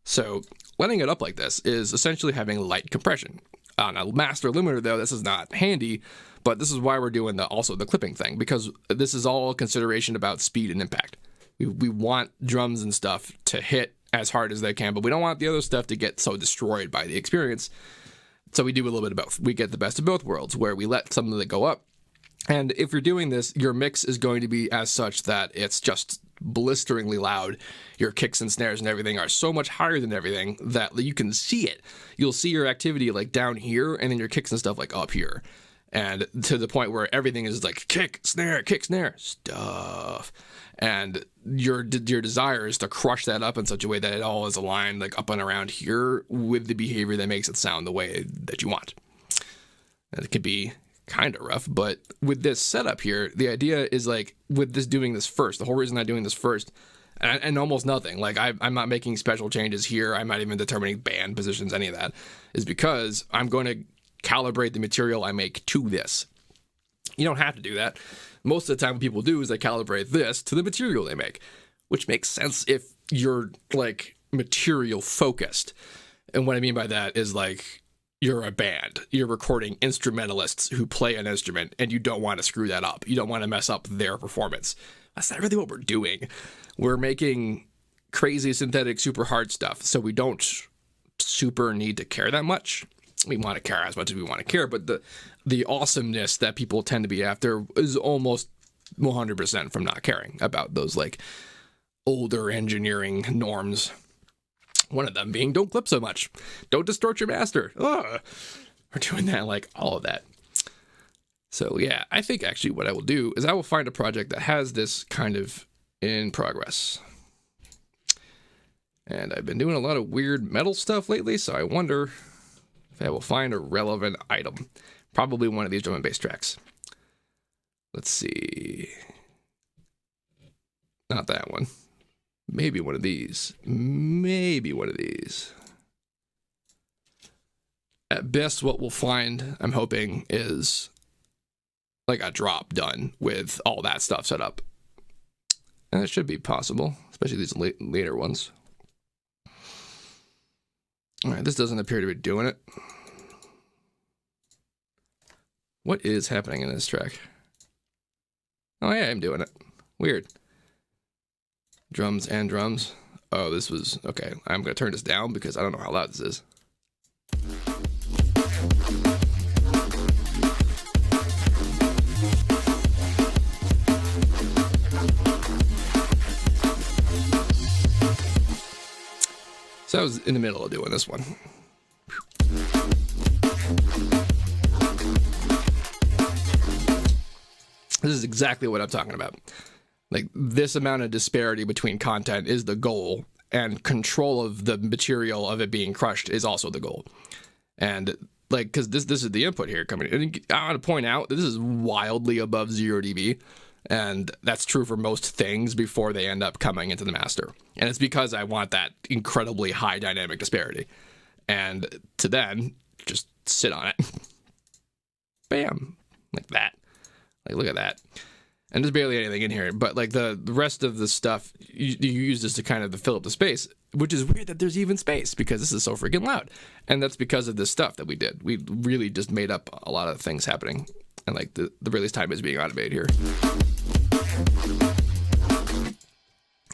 [SPEAKER 1] So letting it up like this is essentially having light compression. On a master limiter though, this is not handy, but this is why we're doing also the clipping thing, because this is all consideration about speed and impact. We want drums and stuff to hit as hard as they can, but we don't want the other stuff to get so destroyed by the experience. So we do a little bit of both. We get the best of both worlds, where we let some of it go up. And if you're doing this, your mix is going to be as such that it's just blisteringly loud. Your kicks and snares and everything are so much higher than everything that you can see it. You'll see your activity like down here, and then your kicks and stuff like up here. And to the point where everything is like kick, snare, stuff. And your desire is to crush that up in such a way that it all is aligned like up and around here with the behavior that makes it sound the way that you want. And it can be kind of rough, but with this setup here, the idea is like with this doing this first, the whole reason I'm doing this first, and almost nothing, like I'm not making special changes here, I'm not even determining band positions, any of that, is because I'm going to calibrate the material I make to this. You don't have to do that. Most of the time what people do is they calibrate this to the material they make, which makes sense if you're like material focused. And what I mean by that is like you're a band, you're recording instrumentalists who play an instrument, and you don't want to screw that up. You don't want to mess up their performance. That's not really what we're doing. We're making crazy synthetic super hard stuff, so we don't super need to care that much. We want to care as much as we want to care, but the awesomeness that people tend to be after is almost 100% from not caring about those like older engineering norms. One of them being don't clip so much, don't distort your master. Ugh. We're doing that, like all of that. So yeah, I think actually what I will do is I will find a project that has this kind of in progress. And I've been doing a lot of weird metal stuff lately, so I wonder if I will find a relevant item. Probably one of these drum and bass tracks. Let's see. Not that one. Maybe one of these. Maybe one of these. At best, what we'll find, I'm hoping, is like a drop done with all that stuff set up. And it should be possible, especially these later ones. All right, this doesn't appear to be doing it. What is happening in this track? Oh yeah, I'm doing it. Weird. Drums and drums. Oh, this was... Okay, I'm going to turn this down because I don't know how loud this is. So I was in the middle of doing this one. This is exactly what I'm talking about. Like, this amount of disparity between content is the goal, and control of the material of it being crushed is also the goal. And, like, because this is the input here coming in. And I want to point out that this is wildly above 0 dB, and that's true for most things before they end up coming into the master. And it's because I want that incredibly high dynamic disparity. And to then just sit on it. Bam. Like that. Like, look at that. And there's barely anything in here, but like the rest of the stuff you use this to kind of fill up the space, which is weird that there's even space because this is so freaking loud. And that's because of this stuff that we did. We really just made up a lot of things happening, and like the release time is being automated here.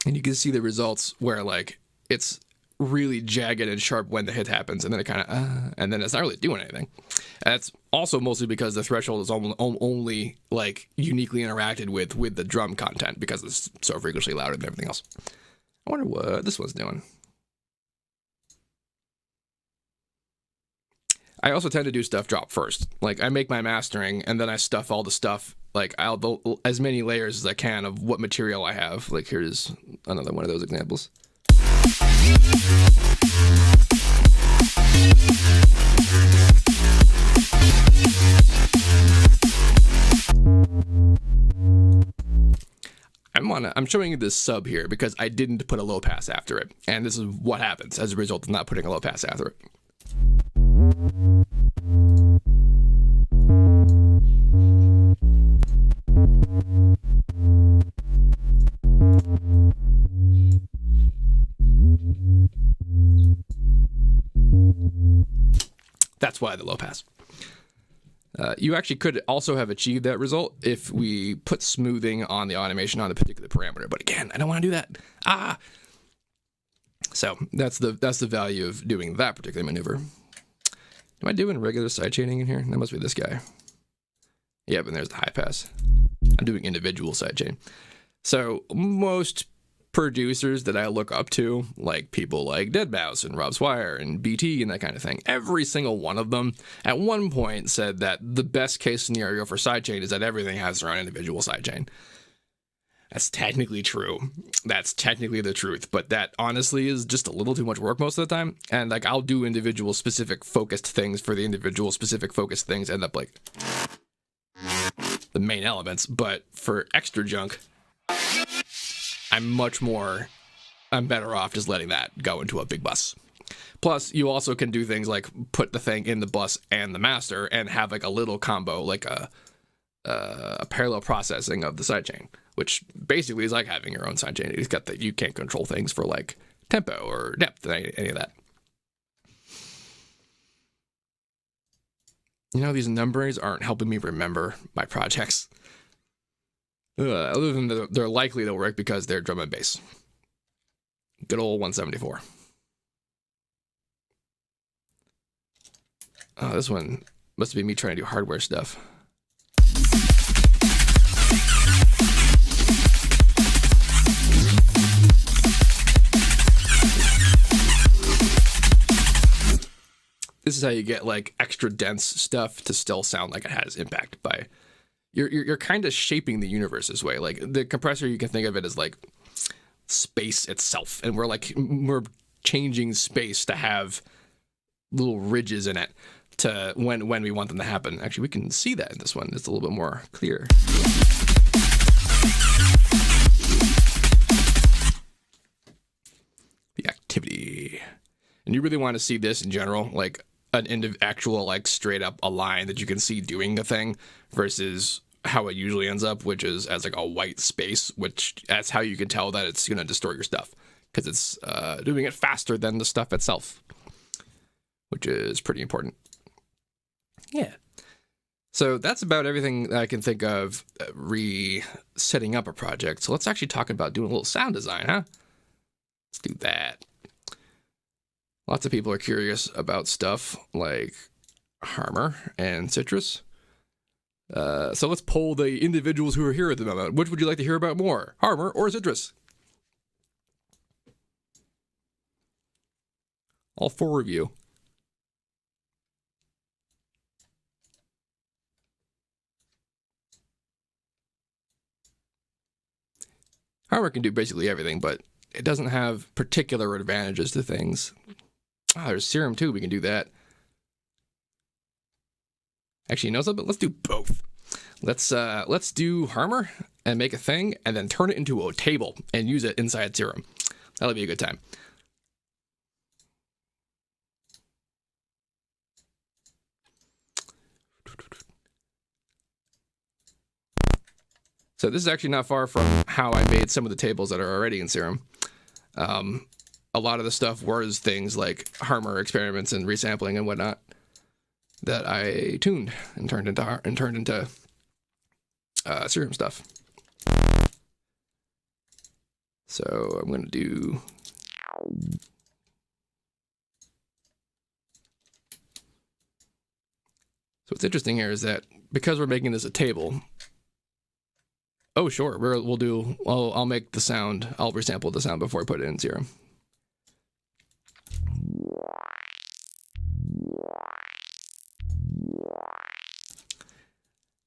[SPEAKER 1] And you can see the results where like it's really jagged and sharp when the hit happens, and then it kind of and then it's not really doing anything. And that's also mostly because the threshold is only like uniquely interacted with the drum content because it's so freakishly louder than everything else. I wonder what this one's doing. I also tend to do stuff drop first. Like I make my mastering and then I stuff all the stuff, like as many layers as I can of what material I have. Like here's another one of those examples. I'm showing you this sub here because I didn't put a low pass after it. And this is what happens as a result of not putting a low pass after it. That's why the low pass. You actually could also have achieved that result if we put smoothing on the automation on a particular parameter. But again, I don't want to do that. So that's the value of doing that particular maneuver. Am I doing regular sidechaining in here? That must be this guy. Yep, and there's the high pass. I'm doing individual sidechain. So most producers that I look up to, like people like deadmau5 and Rob Swire and BT and that kind of thing, every single one of them at one point said that the best case scenario for sidechain is that everything has their own individual sidechain. That's technically true. That's technically the truth, but that honestly is just a little too much work most of the time. And like, I'll do individual specific focused things for the individual specific focused things end up like the main elements, but for extra junk, I'm better off just letting that go into a big bus. Plus, you also can do things like put the thing in the bus and the master and have like a little combo, like a parallel processing of the sidechain, which basically is like having your own sidechain. It's got that you can't control things for like tempo or depth, any of that. You know, these numbers aren't helping me remember my projects. Other than they're likely to work because they're drum and bass. Good old 174. Oh, this one must be me trying to do hardware stuff. This is how you get like extra dense stuff to still sound like it has impact by... You're kind of shaping the universe this way. Like the compressor, you can think of it as like space itself, and we're changing space to have little ridges in it to when we want them to happen. Actually, we can see that in this one. It's a little bit more clear. The activity, and you really want to see this in general, like an actual like straight up a line that you can see doing the thing versus how it usually ends up, which is as like a white space, which that's how you can tell that it's going to distort your stuff because it's doing it faster than the stuff itself, which is pretty important. Yeah. So that's about everything that I can think of resetting up a project. So let's actually talk about doing a little sound design, huh? Let's do that. Lots of people are curious about stuff like Harmon and Citrus. So let's poll the individuals who are here at the moment. Which would you like to hear about more, Harmon or Citrus? All four of you. Harmon can do basically everything, but it doesn't have particular advantages to things. Ah, there's Serum too. We can do that. Actually, you know something? Let's do both. Let's do Harmon and make a thing, and then turn it into a table and use it inside Serum. That'll be a good time. So this is actually not far from how I made some of the tables that are already in Serum. A lot of the stuff was things like Harmon experiments and resampling and whatnot that I tuned and turned into Serum stuff. So I'm going to do... So what's interesting here is that because we're making this a table... Oh, sure, I'll make the sound, I'll resample the sound before I put it in Serum.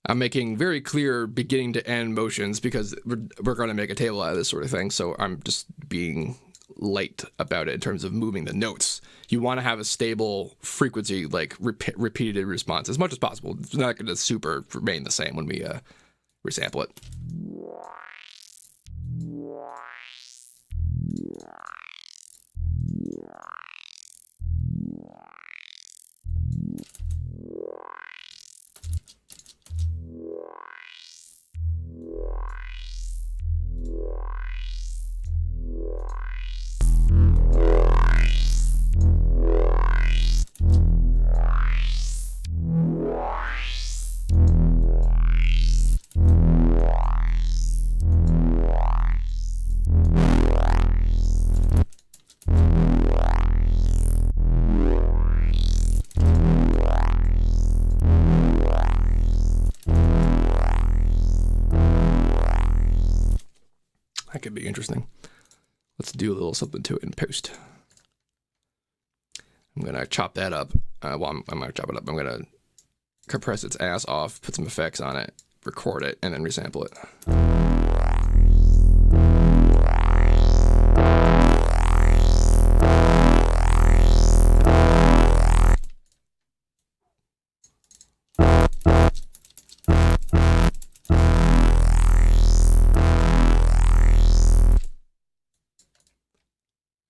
[SPEAKER 1] I'm making very clear beginning to end motions because we're going to make a table out of this sort of thing. So I'm just being light about it in terms of moving the notes. You want to have a stable frequency, like repeated response as much as possible. It's not going to super remain the same when we resample it. That could be interesting. Let's do a little something to it in post. I'm gonna chop that up. Well, I'm gonna chop it up. I'm gonna compress its ass off, put some effects on it, record it, and then resample it.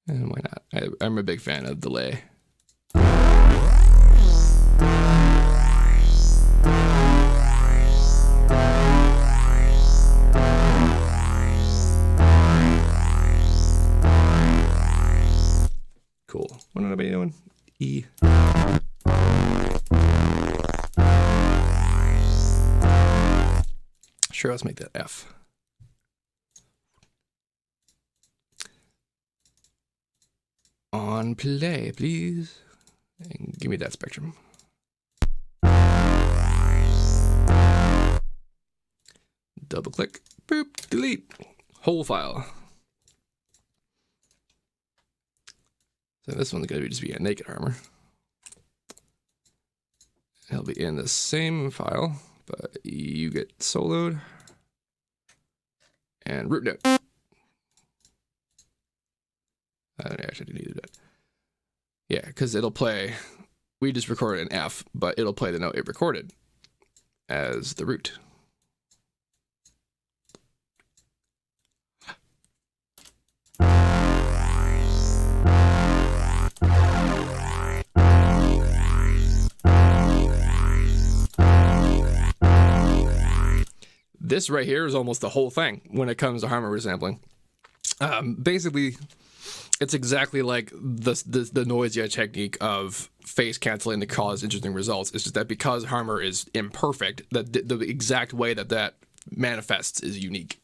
[SPEAKER 1] And why not? I'm a big fan of delay. Cool. What am I doing? E. Sure, let's make that F. On play, please. And give me that spectrum. Double click, boop, delete. Whole file. So this one's going to just be a naked armor. It'll be in the same file, but you get soloed and root note. I actually needed that. Yeah, because it'll play, we just recorded an F, but it'll play the note it recorded as the root. This right here is almost the whole thing when it comes to Harmon resampling. Basically, it's exactly like the noisier technique of phase canceling to cause interesting results. It's just that because Harmon is imperfect, the exact way that manifests is unique.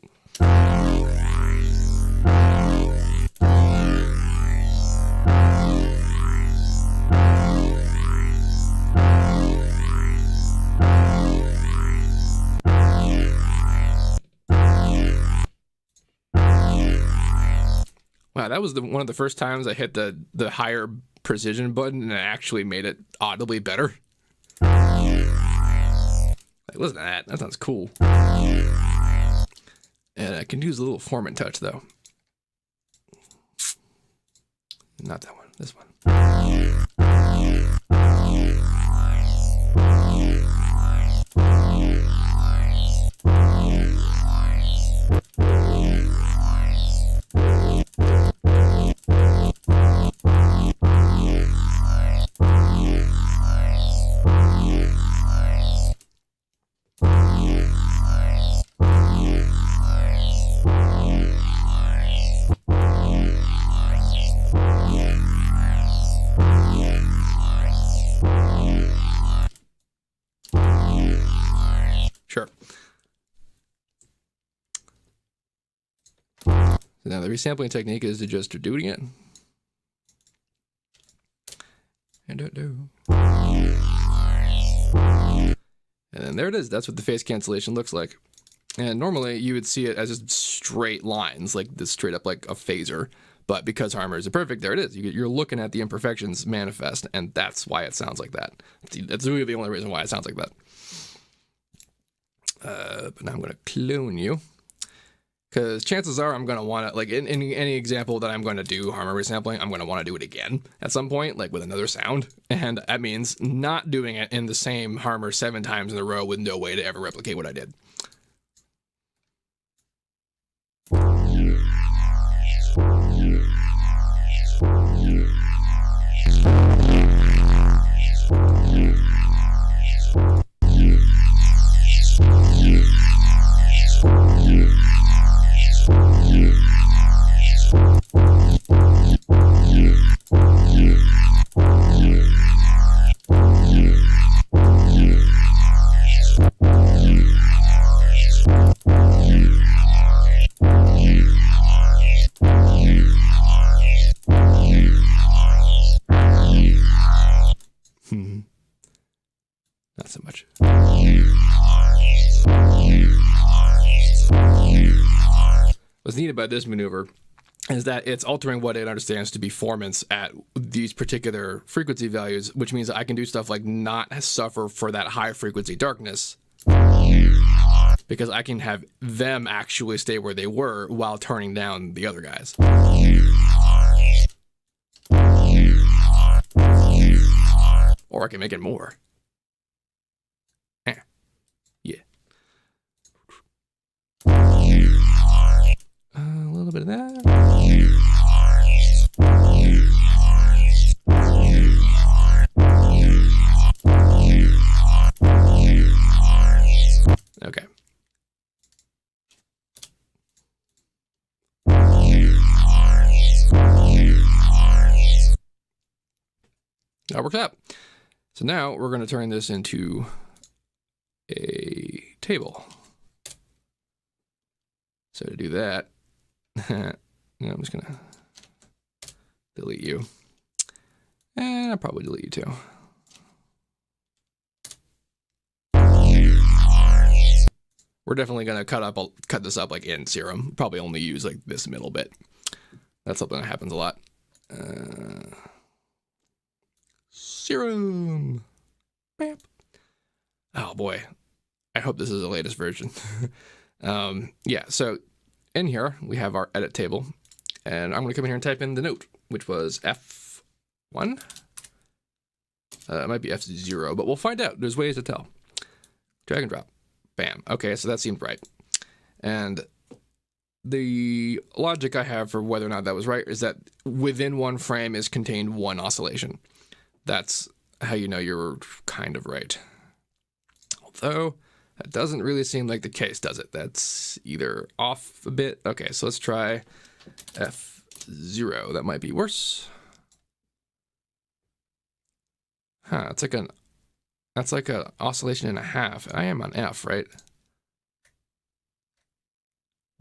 [SPEAKER 1] Wow, that was one of the first times I hit the higher precision button and it actually made it audibly better. Like, listen to that. That sounds cool. And I can use a little form and touch though. Not that one. This one. Sure. So now the resampling technique is to just do it again. And do. And then there it is. That's what the phase cancellation looks like. And normally you would see it as just straight lines, like this straight up like a phaser. But because Harmon is imperfect, there it is. You're looking at the imperfections manifest, and that's why it sounds like that. That's really the only reason why it sounds like that. But now I'm going to clone you. Because chances are I'm going to want to, like in any example that I'm going to do Harmon resampling, I'm going to want to do it again at some point, like with another sound. And that means not doing it in the same Harmon 7 times in a row with no way to ever replicate what I did. neat about this maneuver is that it's altering what it understands to be formants at these particular frequency values, which means that I can do stuff like not suffer for that high frequency darkness, because I can have them actually stay where they were while turning down the other guys. Or I can make it more. Yeah. A little bit of that. Okay. That works out. So now we're going to turn this into a table. So to do that, I'm just going to delete you. And I'll probably delete you too. We're definitely going to cut this up like in Serum. Probably only use like this middle bit. That's something that happens a lot. Serum. Bam. Oh boy. I hope this is the latest version. Yeah, so in here we have our edit table, and I'm going to come in here and type in the note, which was F1. It might be F0, but we'll find out. There's ways to tell. Drag and drop. Bam. Okay, so that seemed right. And the logic I have for whether or not that was right is that within one frame is contained one oscillation. That's how you know you're kind of right. Although, that doesn't really seem like the case, does it? That's either off a bit. Okay, so let's try F0. That might be worse. Huh, that's like an oscillation and a half. I am on F, right?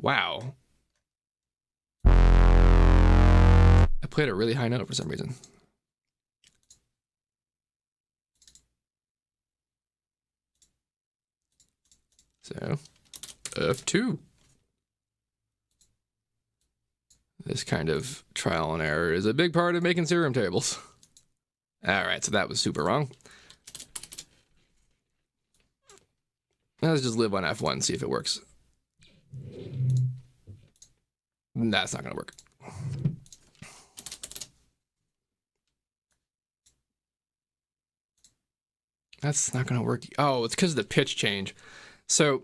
[SPEAKER 1] Wow. I played a really high note for some reason. So, F2. This kind of trial and error is a big part of making serum tables. All right, so that was super wrong. Let's just live on F1 and see if it works. That's not going to work. That's not going to work. Oh, it's because of the pitch change. So,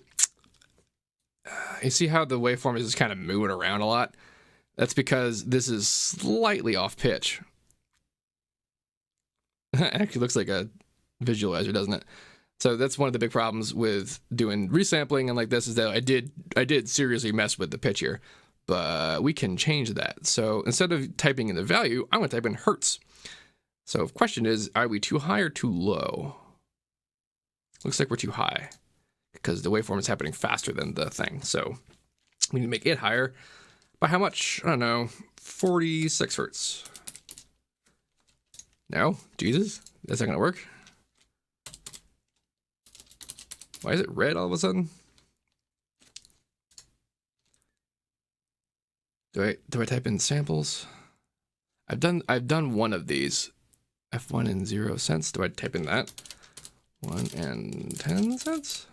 [SPEAKER 1] you see how the waveform is just kind of moving around a lot? That's because this is slightly off pitch. It actually looks like a visualizer, doesn't it? So that's one of the big problems with doing resampling and like this, is that I did seriously mess with the pitch here, but we can change that. So instead of typing in the value, I'm going to type in hertz. So the question is, are we too high or too low? Looks like we're too high because the waveform is happening faster than the thing. So we need to make it higher. By how much? I don't know, 46 hertz. No? Jesus? That's not going to work? Why is it red all of a sudden? Do I type in samples? I've done one of these. F1 and 0 cents. Do I type in that? 1 and 10 cents?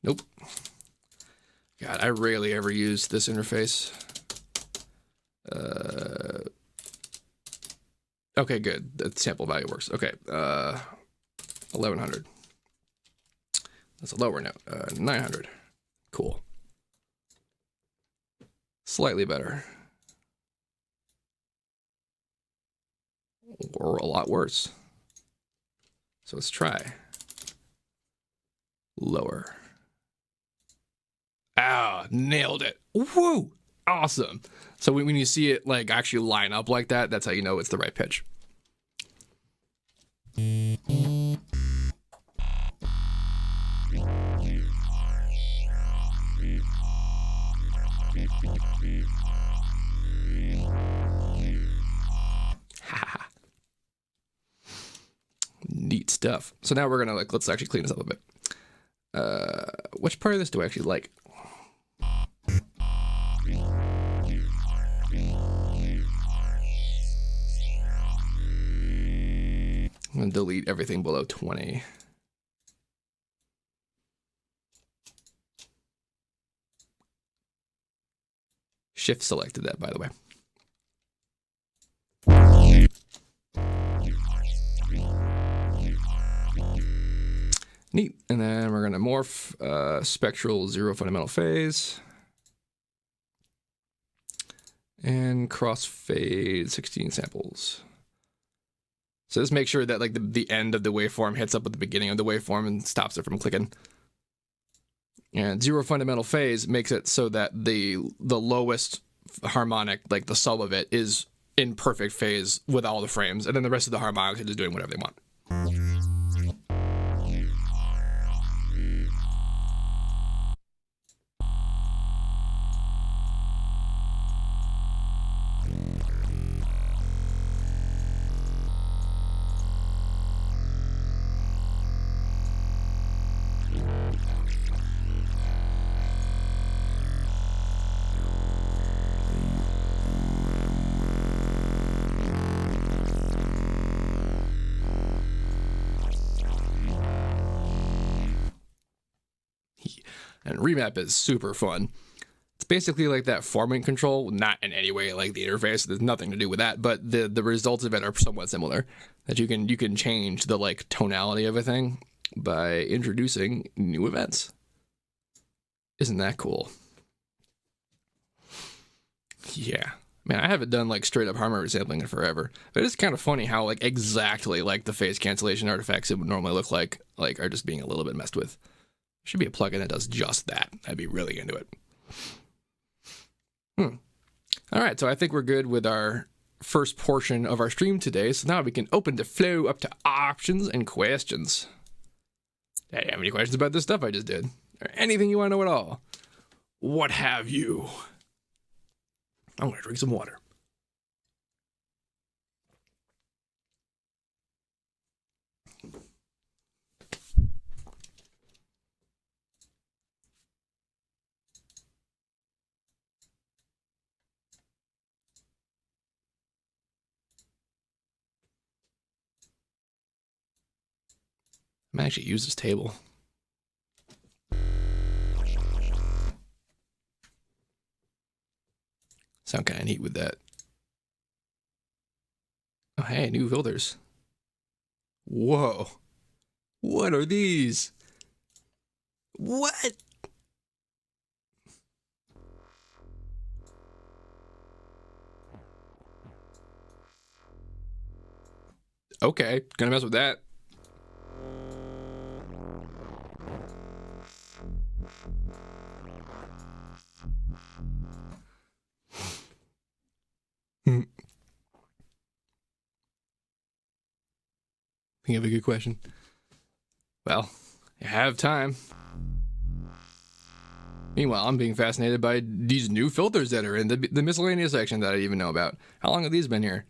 [SPEAKER 1] Nope. God, I rarely ever use this interface. Okay, good. The sample value works. Okay, 1100. That's a lower note. 900. Cool. Slightly better. Or a lot worse. So let's try. Lower. Ah, nailed it. Woo! Awesome. So when you see it like actually line up like that, that's how you know it's the right pitch. Neat stuff. So now we're gonna let's actually clean this up a bit. Which part of this do I actually like? I'm gonna delete everything below 20. Shift selected that, by the way. Neat. And then we're gonna morph spectral 0 fundamental phase. And crossfade 16 samples. So just make sure that like the end of the waveform hits up with the beginning of the waveform and stops it from clicking. And 0 fundamental phase makes it so that the lowest harmonic, like the sub of it, is in perfect phase with all the frames, and then the rest of the harmonics are just doing whatever they want. And remap is super fun. It's basically like that forming control, not in any way like the interface. There's nothing to do with that, but the results of it are somewhat similar. That you can change the like tonality of a thing by introducing new events. Isn't that cool? Yeah. Man, I haven't done like straight up Harmon resampling in forever. But it's kind of funny how like exactly like the phase cancellation artifacts it would normally look like are just being a little bit messed with. Should be a plugin that does just that. I'd be really into it. All right, so I think we're good with our first portion of our stream today. So now we can open the flow up to options and questions. Do you have any questions about this stuff I just did? Or anything you want to know at all? What have you? I'm going to drink some water. I might actually use this table. Sound kind of neat with that. Oh, hey, new filters. Whoa. What are these? What? Okay, gonna mess with that. You have a good question. Well, you have time. Meanwhile, I'm being fascinated by these new filters that are in the miscellaneous section that I didn't even know about. How long have these been here?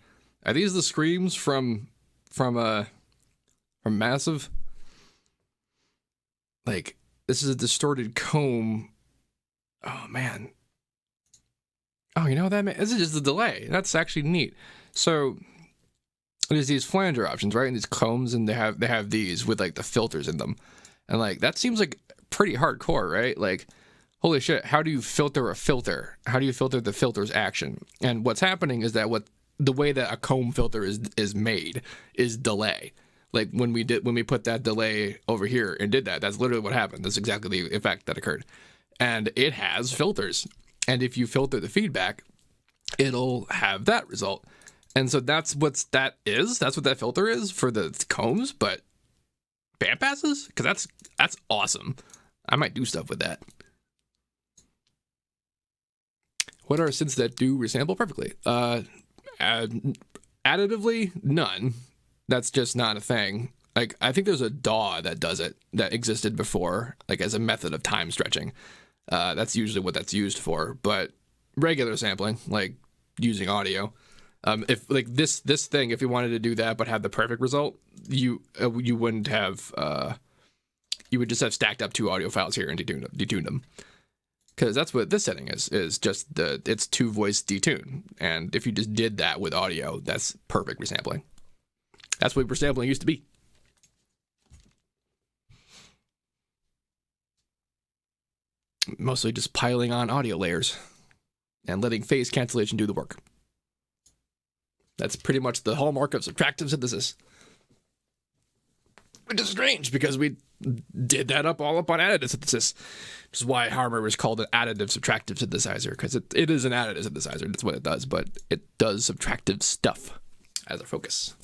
[SPEAKER 1] Are these the screams from Massive? Like, this is a distorted comb. Oh man. Oh, you know what that means? This is just a delay. That's actually neat. So there's these flanger options, right? And these combs, and they have these with like the filters in them. And like that seems like pretty hardcore, right? Like, holy shit, how do you filter a filter? How do you filter the filter's action? And what's happening is that the way that a comb filter is made is delay. Like when we put that delay over here and did that, that's literally what happened. That's exactly the effect that occurred. And it has filters. And if you filter the feedback, it'll have that result. And so that's what that filter is for the combs, but bandpasses? Because that's awesome. I might do stuff with that. What are synths that do resample perfectly? Additively, none. That's just not a thing. Like, I think there's a DAW that does it, that existed before, like as a method of time stretching. That's usually what that's used for. But regular sampling, like using audio, if like this thing, if you wanted to do that but have the perfect result, you wouldn't have. You would just have stacked up two audio files here and detuned them. Because that's what this setting is just it's 2-voice detune. And if you just did that with audio, that's perfect resampling. That's what resampling used to be. Mostly just piling on audio layers and letting phase cancellation do the work. That's pretty much the hallmark of subtractive synthesis. Which is strange, because we did that all up on additive synthesis. Which is why Harmon was called an additive subtractive synthesizer, because it is an additive synthesizer. That's what it does, but it does subtractive stuff as a focus.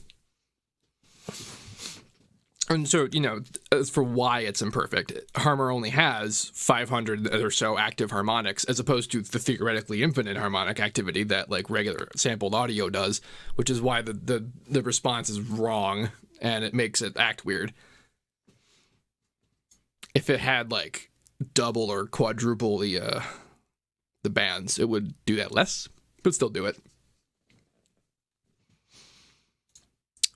[SPEAKER 1] And so, you know, as for why it's imperfect, Harmon only has 500 or so active harmonics, as opposed to the theoretically infinite harmonic activity that, like, regular sampled audio does, which is why the response is wrong, and it makes it act weird. If it had, like, double or quadruple the bands, it would do that less, but still do it.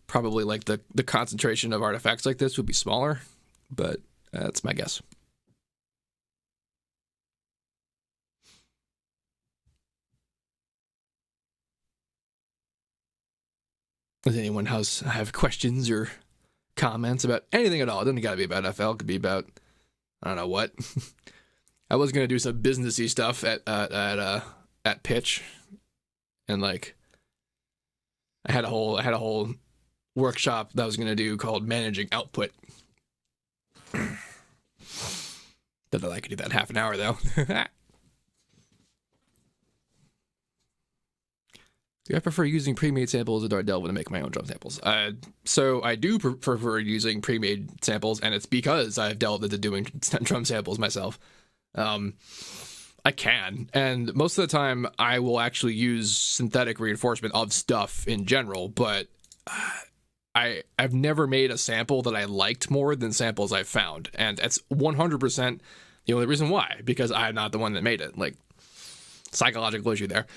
[SPEAKER 1] Probably, like, the concentration of artifacts like this would be smaller, but that's my guess. Does anyone have questions or comments about anything at all? It doesn't gotta be about FL. It could be about, I don't know what. I was gonna do some businessy stuff at pitch, and, like, I had a whole workshop that I was going to do called managing output. Don't know I could do that in half an hour, though. Do I prefer using pre-made samples, or do I delve to make my own drum samples? So I do prefer using pre-made samples, and it's because I've delved into doing drum samples myself. I can, and most of the time I will actually use synthetic reinforcement of stuff in general, but I've never made a sample that I liked more than samples I've found, and that's 100% the only reason why, because I'm not the one that made it. Like, psychological issue there.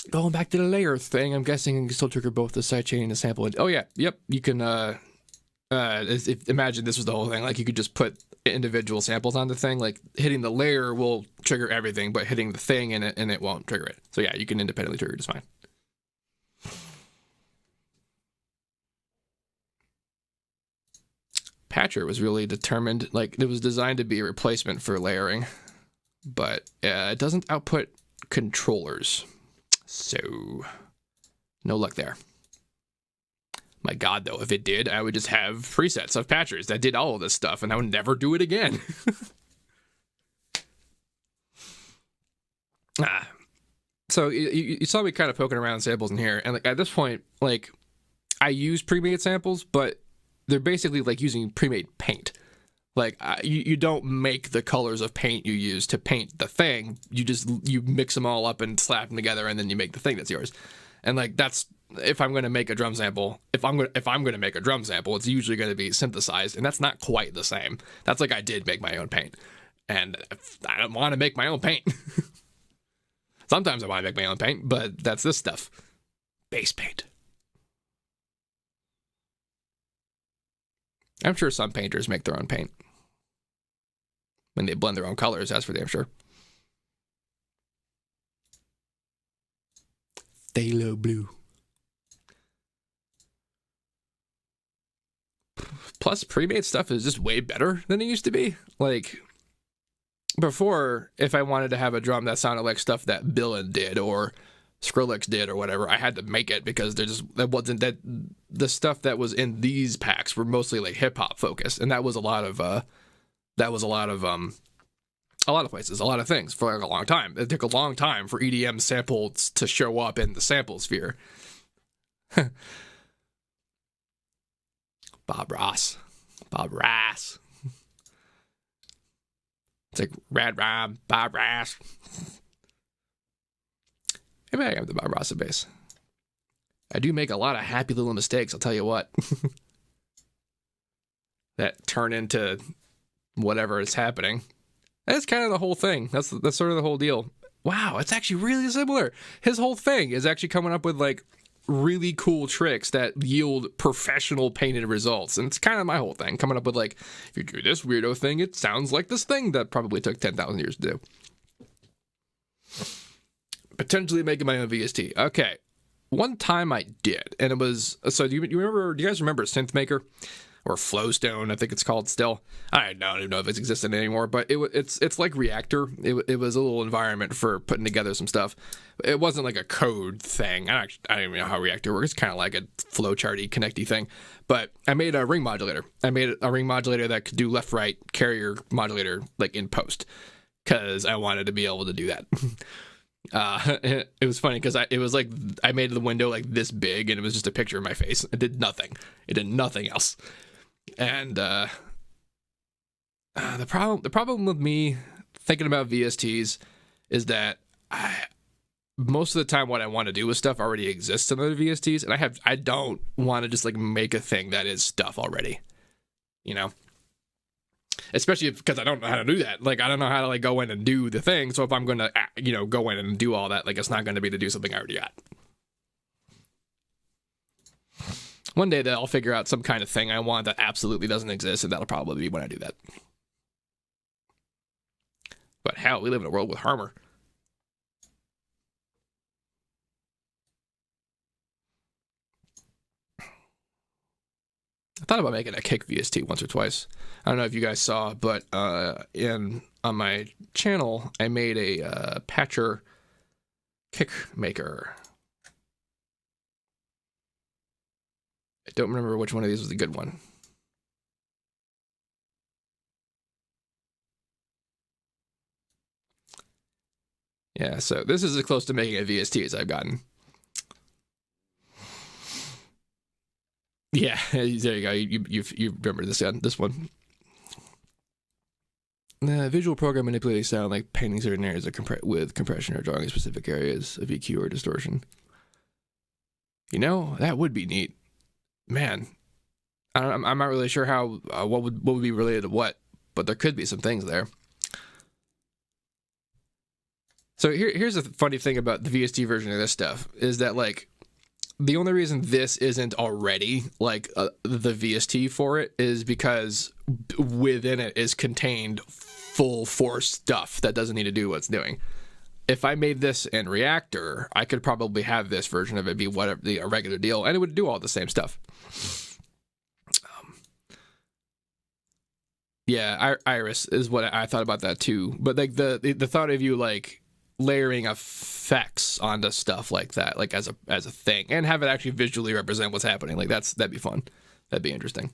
[SPEAKER 1] Going back to the layer thing, I'm guessing you can still trigger both the sidechain and the sample. Oh yeah, yep, you can, imagine this was the whole thing, like, you could just put individual samples on the thing, like, hitting the layer will trigger everything, but hitting the thing in it, and it won't trigger it. So yeah, you can independently trigger just fine. Patcher was really determined, like, it was designed to be a replacement for layering, but it doesn't output controllers, so no luck there. My god, though, if it did, I would just have presets of patchers that did all of this stuff, and I would never do it again. So you saw me kind of poking around samples in here, and, like, at this point, like, I use pre-made samples, but they're basically like using pre-made paint. Like, you don't make the colors of paint you use to paint the thing. You mix them all up and slap them together, and then you make the thing that's yours. And, like, that's, if I'm going to make a drum sample, if I'm going to make a drum sample, it's usually going to be synthesized, and that's not quite the same. That's like I did make my own paint, and I don't want to make my own paint. Sometimes I want to make my own paint, but that's this stuff. Base paint. I'm sure some painters make their own paint when they blend their own colors, that's for damn sure. Phthalo blue. Plus, pre-made stuff is just way better than it used to be. Like, before, if I wanted to have a drum that sounded like stuff that Billin did or Skrillex did or whatever, I had to make it, because the stuff that was in these packs were mostly, like, hip hop focused, and that was a lot of places, a lot of things for, like, a long time. It took a long time for EDM samples to show up in the sample sphere. Bob Ross. It's like Rad Rob, Bob Ross. Maybe I have the Bob Ross base. I do make a lot of happy little mistakes, I'll tell you what. That turn into whatever is happening. That's kind of the whole thing. That's sort of the whole deal. Wow, it's actually really similar. His whole thing is actually coming up with, like, really cool tricks that yield professional painted results. And it's kind of my whole thing, coming up with, like, if you do this weirdo thing, it sounds like this thing that probably took 10,000 years to do. Potentially making my own VST. Okay. one time I did, and it was, so do you remember, do you guys remember SynthMaker? Or Flowstone, I think it's called still. I don't even know if it's existing anymore, but it's like Reactor. It was a little environment for putting together some stuff. It wasn't like a code thing. I don't even know how Reactor works. It's kind of like a flowcharty, connecty thing. But I made a ring modulator. I made a ring modulator that could do left-right carrier modulator like in post, because I wanted to be able to do that. It was funny because it was like I made the window like this big, and it was just a picture of my face. It did nothing. It did nothing else. And the problem with me thinking about VSTs is that most of the time what I want to do with stuff already exists in other VSTs, and I don't want to just like make a thing that is stuff already, you know. Especially because I don't know how to do that. Like, I don't know how to like go in and do the thing. So if I'm gonna, go in and do all that, like, it's not going to be to do something I already got. One day that I'll figure out some kind of thing I want that absolutely doesn't exist, and that'll probably be when I do that. But hell, we live in a world with Harmon. I thought about making a kick VST once or twice. I don't know if you guys saw, but on my channel, I made a patcher kick maker. I don't remember which one of these was the good one. Yeah, so this is as close to making a VST as I've gotten. Yeah, there you go. You remember this one. Visual program manipulating sound like painting certain areas with compression or drawing specific areas of EQ or distortion. That would be neat. Man, I'm not really sure how what would be related to what, but there could be some things there. So here's the funny thing about the VST version of this stuff is that like the only reason this isn't already like the VST for it is because within it is contained full force stuff that doesn't need to do what it's doing. If I made this in Reactor, I could probably have this version of it be whatever a regular deal, and it would do all the same stuff. Yeah, Iris is what I thought about that too. But like the thought of you like layering effects onto stuff like that, like as a thing, and have it actually visually represent what's happening, like that'd be fun. That'd be interesting.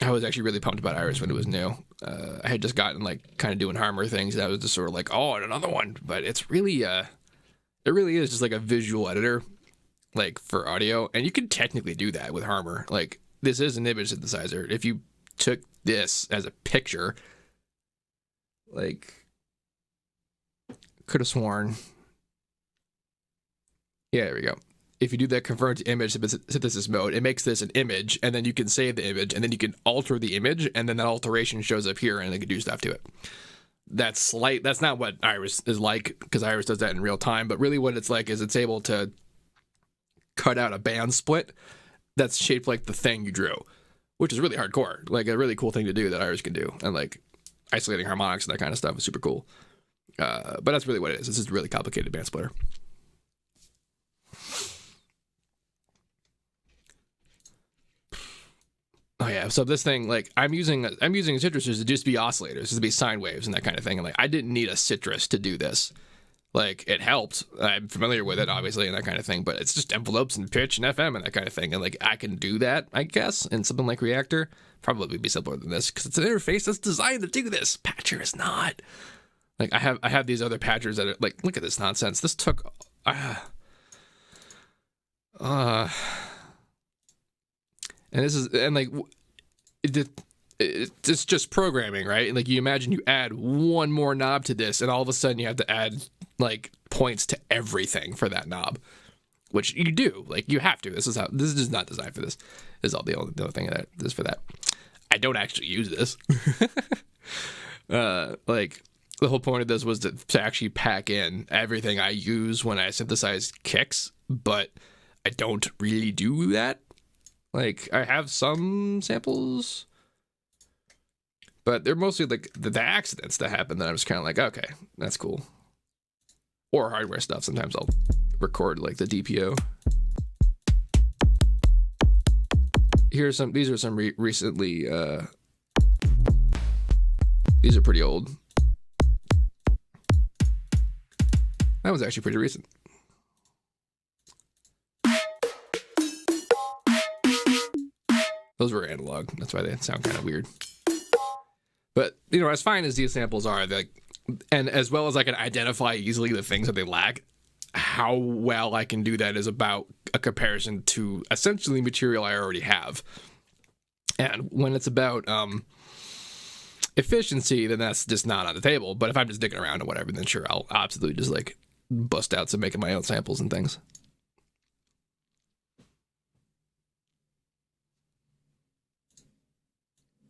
[SPEAKER 1] I was actually really pumped about Iris when it was new. I had just gotten like kind of doing Harmon things, and I was just sort of like, oh, and another one. But it's really, it really is just like a visual editor, like for audio, and you can technically do that with Harmon. Like this is an image synthesizer. If you took this as a picture, like, could have sworn. Yeah, there we go. If you do that convert to image synthesis mode, it makes this an image, and then you can save the image, and then you can alter the image, and then that alteration shows up here, and it can do stuff to it. That's not what Iris is like, because Iris does that in real time, but really what it's like is it's able to cut out a band split that's shaped like the thing you drew, which is really hardcore, like a really cool thing to do that Iris can do, and like isolating harmonics and that kind of stuff is super cool. But that's really what it is. It's just a really complicated band splitter. Oh yeah, so this thing, like I'm using citrusers to just be oscillators, to be sine waves and that kind of thing. And like I didn't need a citrus to do this. Like it helped. I'm familiar with it, obviously, and that kind of thing. But it's just envelopes and pitch and FM and that kind of thing. And like I can do that, I guess, in something like Reactor. Probably be simpler than this because it's an interface that's designed to do this. Patcher is not. Like I have these other patchers that are like, look at this nonsense. This took. And this is, and like, it's just programming, right? Like you imagine you add one more knob to this, and all of a sudden you have to add like points to everything for that knob, which you do. Like you have to. This is just not designed for this. This is all the only thing that is for that. I don't actually use this. Like the whole point of this was to actually pack in everything I use when I synthesize kicks, but I don't really do that. Like, I have some samples, but they're mostly like the accidents that happen that I was kind of like, okay, that's cool. or hardware stuff. Sometimes I'll record like the DPO. These are some recently, these are pretty old. That was actually pretty recent. Those were analog. That's why they sound kind of weird. But, you know, as fine as these samples are, and as well as I can identify easily the things that they lack, how well I can do that is about a comparison to essentially material I already have. And when it's about efficiency, then that's just not on the table. But if I'm just digging around or whatever, then sure, I'll absolutely just like bust out some making my own samples and things.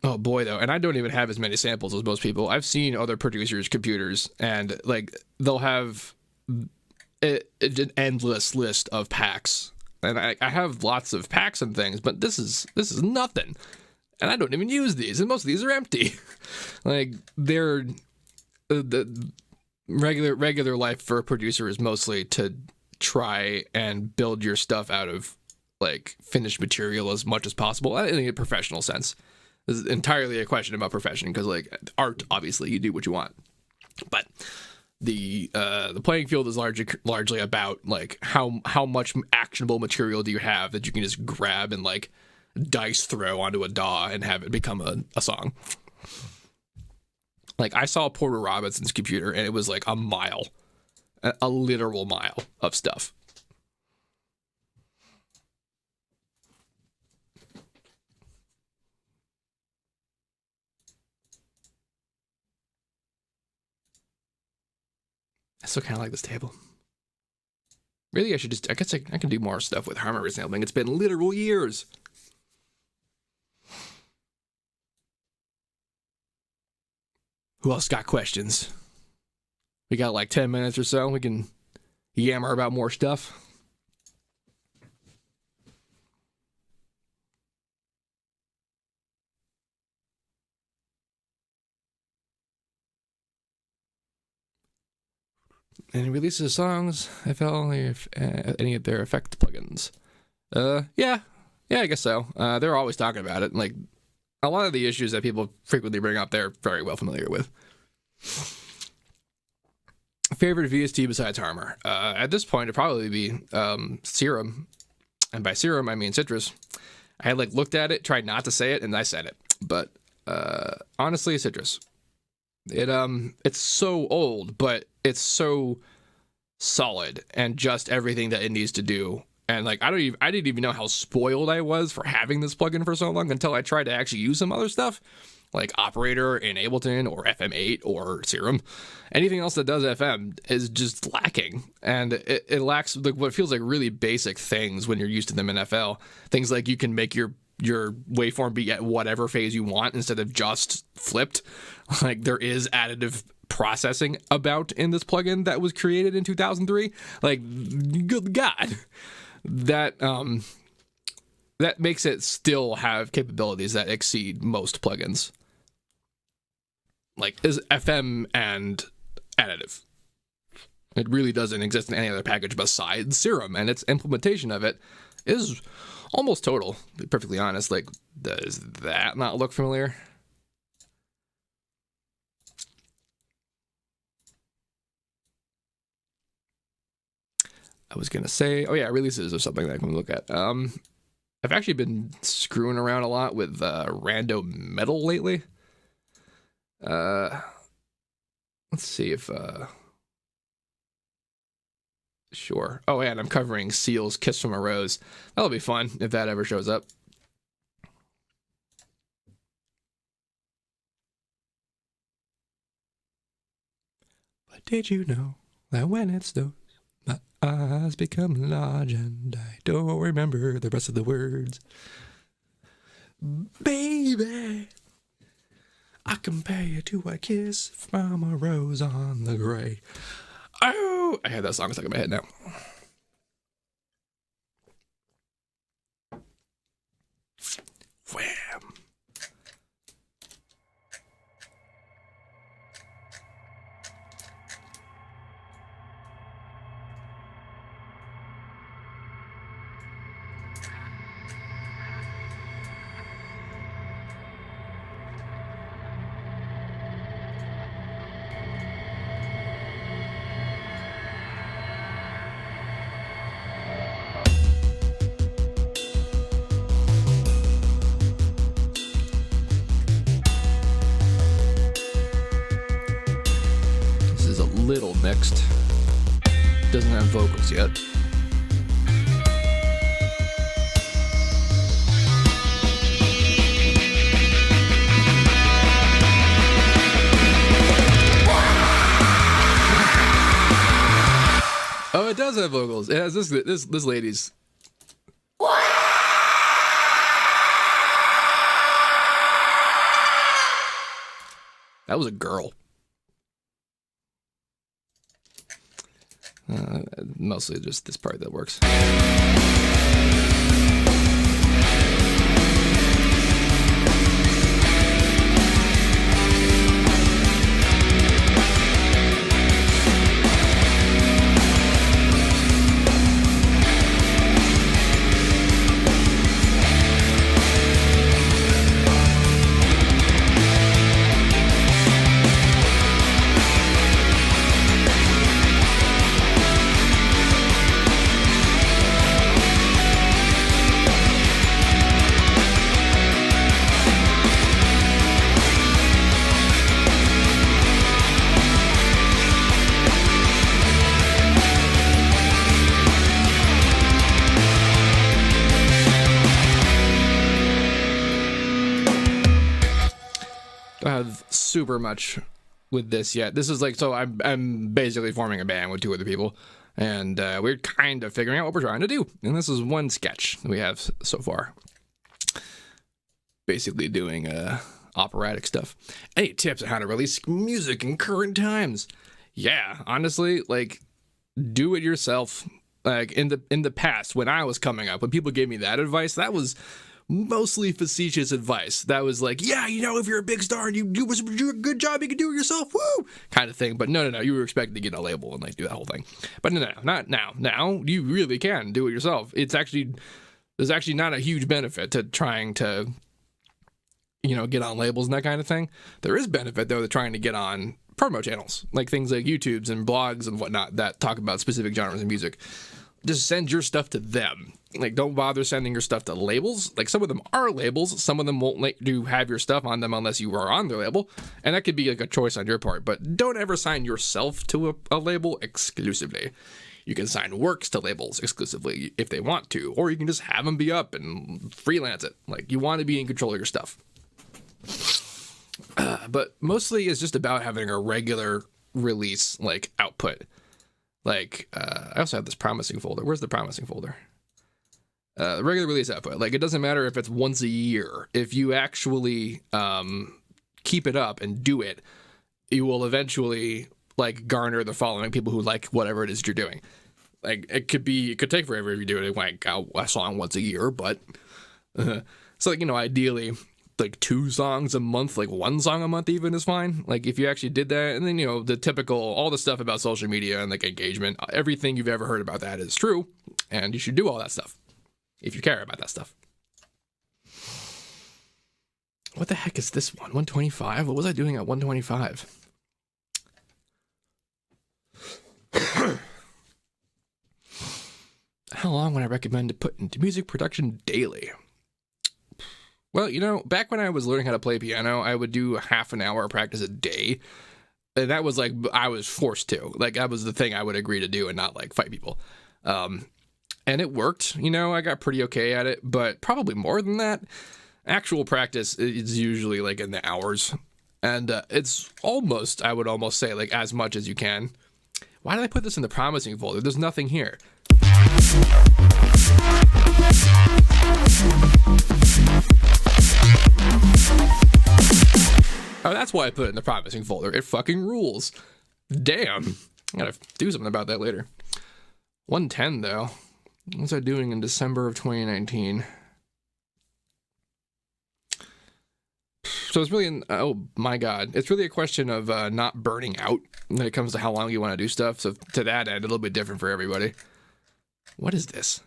[SPEAKER 1] Oh boy, though, and I don't even have as many samples as most people. I've seen other producers' computers, and like they'll have an endless list of packs, and I have lots of packs and things, but this is nothing, and I don't even use these, and most of these are empty. Like they're the regular life for a producer is mostly to try and build your stuff out of like finished material as much as possible in a professional sense. This is entirely a question about profession, because like art, obviously you do what you want, but the playing field is largely about like how much actionable material do you have that you can just grab and like dice throw onto a DAW and have it become a song. Like I saw Porter Robinson's computer and it was like a literal mile of stuff. I still kind of like this table. Really, I guess I can do more stuff with Harmon resampling. It's been literal years. Who else got questions? We got like 10 minutes or so. We can yammer about more stuff. And releases songs, if any of their effect plugins. Yeah, I guess so. They're always talking about it. Like, a lot of the issues that people frequently bring up, they're very well familiar with. Favorite VST besides Harmon? At this point, it'd probably be Serum. And by Serum, I mean Citrus. I had, like, looked at it, tried not to say it, and I said it. But, honestly, Citrus. It's so old, but it's so solid and just everything that it needs to do. And like I didn't even know how spoiled I was for having this plugin for so long until I tried to actually use some other stuff like Operator in Ableton or FM8 or Serum. Anything else that does FM is just lacking, and it lacks like what feels like really basic things when you're used to them in FL. Things like you can make your waveform be at whatever phase you want instead of just flipped. Like there is additive processing about in this plugin that was created in 2003. Like, good God, that makes it still have capabilities that exceed most plugins. Like is FM and additive. It really doesn't exist in any other package besides Serum, and its implementation of it is almost total, to be perfectly honest. Like, does that not look familiar? I was gonna say, oh yeah, releases or something that I can look at. I've actually been screwing around a lot with rando metal lately. Let's see if sure. Oh, and I'm covering Seal's "Kiss from a Rose." That'll be fun if that ever shows up. But did you know that when it snows, my eyes become large and I don't remember the rest of the words? Baby, I compare you to a kiss from a rose on the grave. Oh, I had that song stuck in my head now. Wham. little mixed. Doesn't have vocals yet. Oh, it does have vocals. It has this lady's. That was a girl. Mostly just this part that works. Have super much with this yet. This is like, so I'm basically forming a band with 2 other people, and we're kind of figuring out what we're trying to do. And this is one sketch that we have so far. Basically doing operatic stuff. Any tips on how to release music in current times? Yeah, honestly, like, do it yourself. Like in the past, when I was coming up, when people gave me that advice, that was mostly facetious advice. That was like, yeah, you know, if you're a big star and you do a good job, you can do it yourself, woo, kind of thing. But no, you were expected to get a label and like do that whole thing. But no, not now. Now you really can do it yourself. There's actually not a huge benefit to trying to, you know, get on labels and that kind of thing. There is benefit though to trying to get on promo channels, like things like YouTubes and blogs and whatnot that talk about specific genres of music. Just send your stuff to them. Like, don't bother sending your stuff to labels. Like, some of them are labels. Some of them won't let you have your stuff on them unless you are on their label. And that could be like a choice on your part. But don't ever sign yourself to a label exclusively. You can sign works to labels exclusively if they want to. Or you can just have them be up and freelance it. Like, you want to be in control of your stuff. But mostly it's just about having a regular release, like, output. Like, I also have this promising folder. Where's the promising folder? Regular release output. Like, it doesn't matter if it's once a year. If you actually keep it up and do it, you will eventually, like, garner the following people who like whatever it is you're doing. Like, it could take forever if you do it like a song once a year, but so, like, you know, ideally, like 2 songs a month, like 1 song a month even is fine. Like, if you actually did that, and then, you know, the typical, all the stuff about social media and like engagement, everything you've ever heard about that is true, and you should do all that stuff if you care about that stuff. What the heck is this one? 125? What was I doing at 125? How long would I recommend to put into music production daily? Well, you know, back when I was learning how to play piano, I would do half an hour of practice a day. And that was like, I was forced to. Like, that was the thing I would agree to do and not, like, fight people. And it worked. You know, I got pretty okay at it. But probably more than that, actual practice is usually, like, in the hours. And it's almost, I would almost say, like, as much as you can. Why did I put this in the promising folder? There's nothing here. Oh, that's why I put it in the promising folder. It fucking rules. Damn. I gotta do something about that later. 110, though. What was I doing in December of 2019? So it's really, oh my God. It's really a question of not burning out when it comes to how long you want to do stuff. So to that end, a little bit different for everybody. What is this?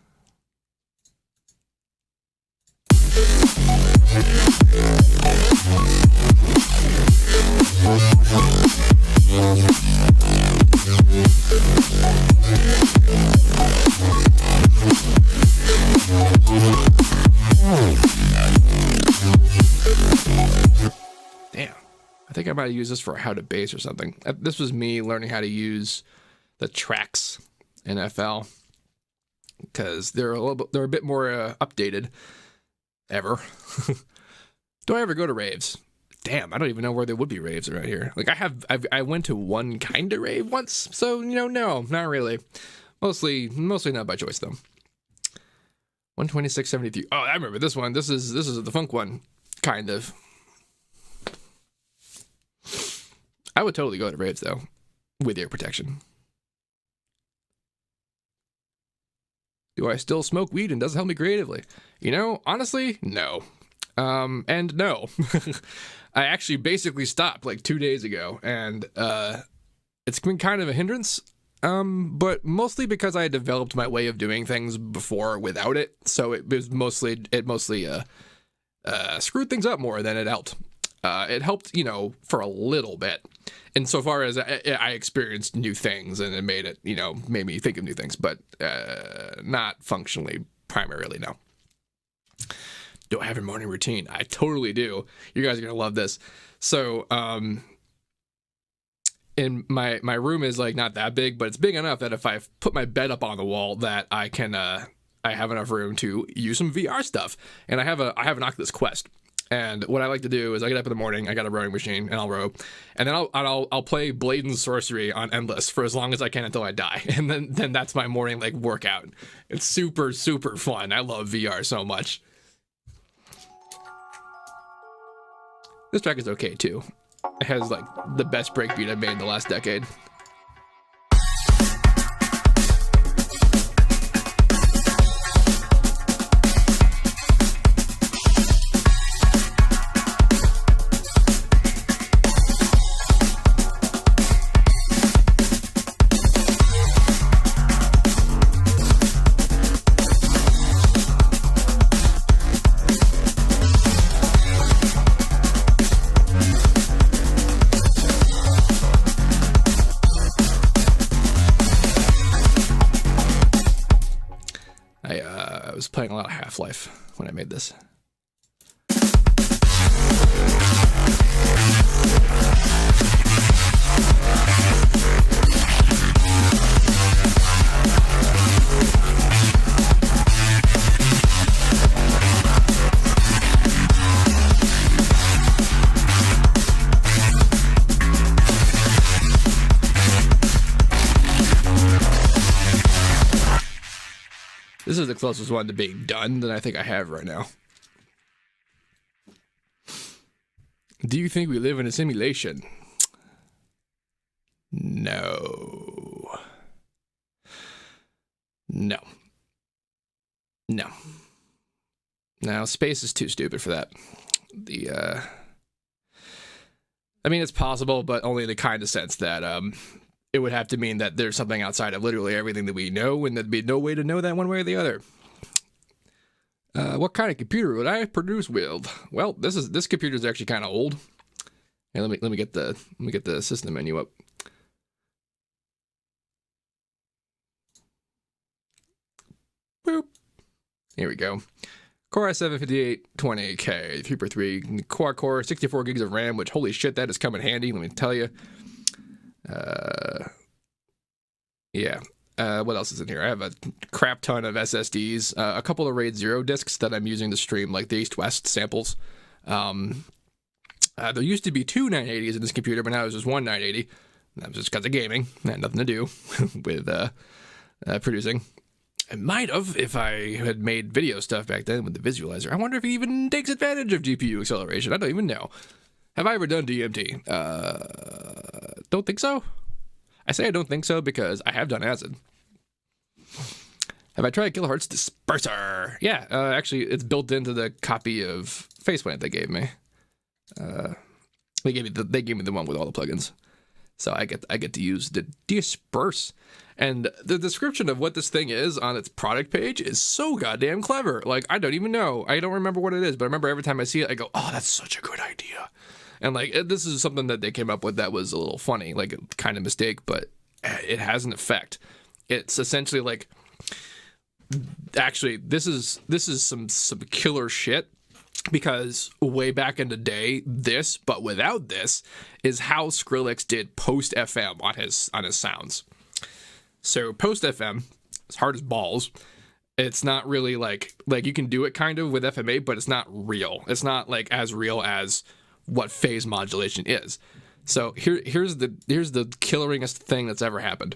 [SPEAKER 1] Damn. I think I might might have used this for how to base or something. This was me learning how to use the tracks in FL, because they're a bit more updated. Ever. Do I ever go to raves? Damn, I don't even know where there would be raves around here. Like I went to one kind of rave once, so no, not really. Mostly not by choice though. 126.73. Oh, I remember this one. This is the funk one, kind of. I would totally go to raves though, with ear protection. Do I still smoke weed and does it help me creatively? Honestly, no. And no. I actually basically stopped like 2 days ago, and it's been kind of a hindrance, but mostly because I had developed my way of doing things before without it, so it mostly screwed things up more than it helped. It helped, for a little bit, insofar as I experienced new things, and it made me think of new things, but not functionally, primarily, no. Do I have a morning routine? I totally do. You guys are gonna love this. So, in my room is like not that big, but it's big enough that if I put my bed up on the wall, that I can I have enough room to use some VR stuff. And I have an Oculus Quest. And what I like to do is I get up in the morning, I got a rowing machine, and I'll row, and then I'll play Blade and Sorcery on Endless for as long as I can until I die, and then that's my morning like workout. It's super super fun. I love VR so much. This track is okay too. It has like the best breakbeat I've made in the last decade. I was playing a lot of Half-Life when I made this. This is the closest one to being done that I think I have right now. Do you think we live in a simulation? No. No. No, space is too stupid for that. I mean, it's possible, but only in the kind of sense that, it would have to mean that there's something outside of literally everything that we know, and there'd be no way to know that one way or the other. What kind of computer would I produce with? Well, this computer is actually kind of old. Hey, let me get the system menu up. Boop. Here we go. Core i7 5820K, 3x3 quad core, 64 gigs of RAM, which holy shit, that is come in handy. Let me tell you. Yeah. What else is in here? I have a crap ton of SSDs, a couple of RAID 0 disks that I'm using to stream like the East-West samples. There used to be two 980s in this computer, but now there's just one 980. That was just because of gaming. That had nothing to do with producing. I might have if I had made video stuff back then with the visualizer. I wonder if it even takes advantage of GPU acceleration. I don't even know. Have I ever done DMT? Don't think so. I say I don't think so because I have done acid. Have I tried Kilohertz Disperser? Yeah, actually, it's built into the copy of Faceplant they gave me. They gave me the one with all the plugins, so I get to use the Disperse. And the description of what this thing is on its product page is so goddamn clever. Like, I don't even know. I don't remember what it is, but I remember every time I see it, I go, oh, that's such a good idea. And, like, this is something that they came up with that was a little funny, like, a kind of mistake, but it has an effect. It's essentially, like, actually, this is some killer shit. because way back in the day, this, but without this, is how Skrillex did post FM on his sounds. So post FM, it's hard as balls. It's not really like you can do it kind of with FMA, but it's not real. It's not like as real as what phase modulation is. So here's the killeringest thing that's ever happened.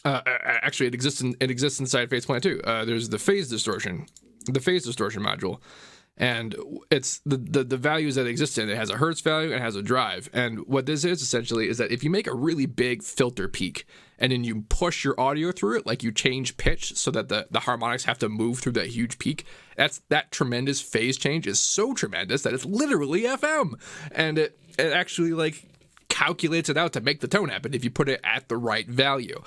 [SPEAKER 1] Actually, it exists inside Phase Plan 2. There's the phase distortion module, and it's the values that exist in it. It has a hertz value and it has a drive. And what this is essentially is that if you make a really big filter peak and then you push your audio through it, like you change pitch so that the harmonics have to move through that huge peak, that tremendous phase change is so tremendous that it's literally FM, and it actually like calculates it out to make the tone happen if you put it at the right value.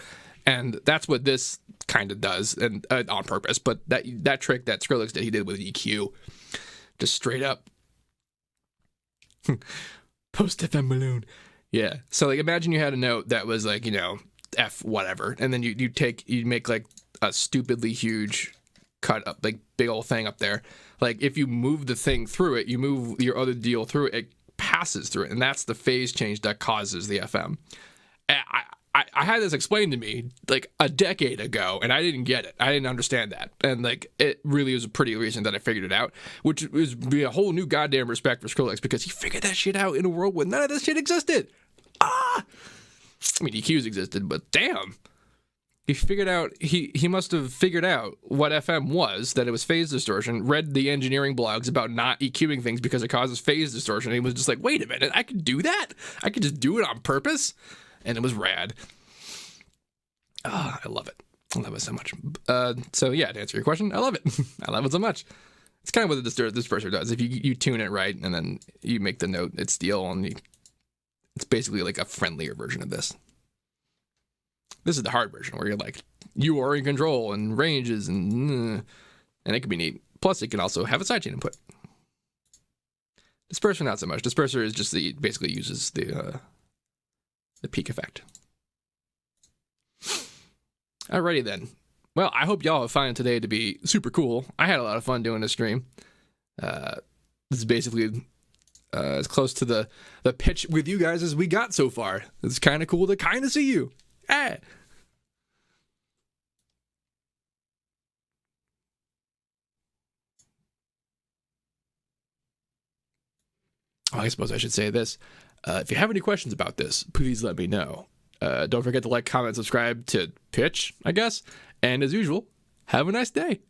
[SPEAKER 1] And that's what this kind of does, and on purpose. But that trick that Skrillex did, he did with EQ, just straight up post FM balloon. Yeah. So like, imagine you had a note that was like, F whatever, and then you make like a stupidly huge cut up, like big old thing up there. Like if you move the thing through it, you move your other deal through it, it passes through it, and that's the phase change that causes the FM. I had this explained to me like a decade ago, and I didn't get it. I didn't understand that. And like, it really was a pretty recent that I figured it out, which was a whole new goddamn respect for Skrillex, because he figured that shit out in a world where none of this shit existed. I mean, EQs existed, but damn. He figured out, he must have figured out what FM was, that it was phase distortion, read the engineering blogs about not EQing things because it causes phase distortion, and he was just like, wait a minute, I could do that? I could just do it on purpose? And it was rad. I love it. I love it so much. So yeah, to answer your question, I love it. I love it so much. It's kind of what the disperser does. If you tune it right and then you make the note its deal, and it's basically like a friendlier version of this. This is the hard version where you're like, you are in control and ranges and it can be neat. Plus, it can also have a sidechain input. Disperser, not so much. Disperser is just basically uses the peak effect. Alrighty then. Well, I hope y'all have found today to be super cool. I had a lot of fun doing this stream. This is basically as close to the pitch with you guys as we got so far. It's kind of cool to kind of see you. Ah. Oh, I suppose I should say this. If you have any questions about this, please let me know. Don't forget to like, comment, subscribe to Pitch, I guess. And as usual, have a nice day.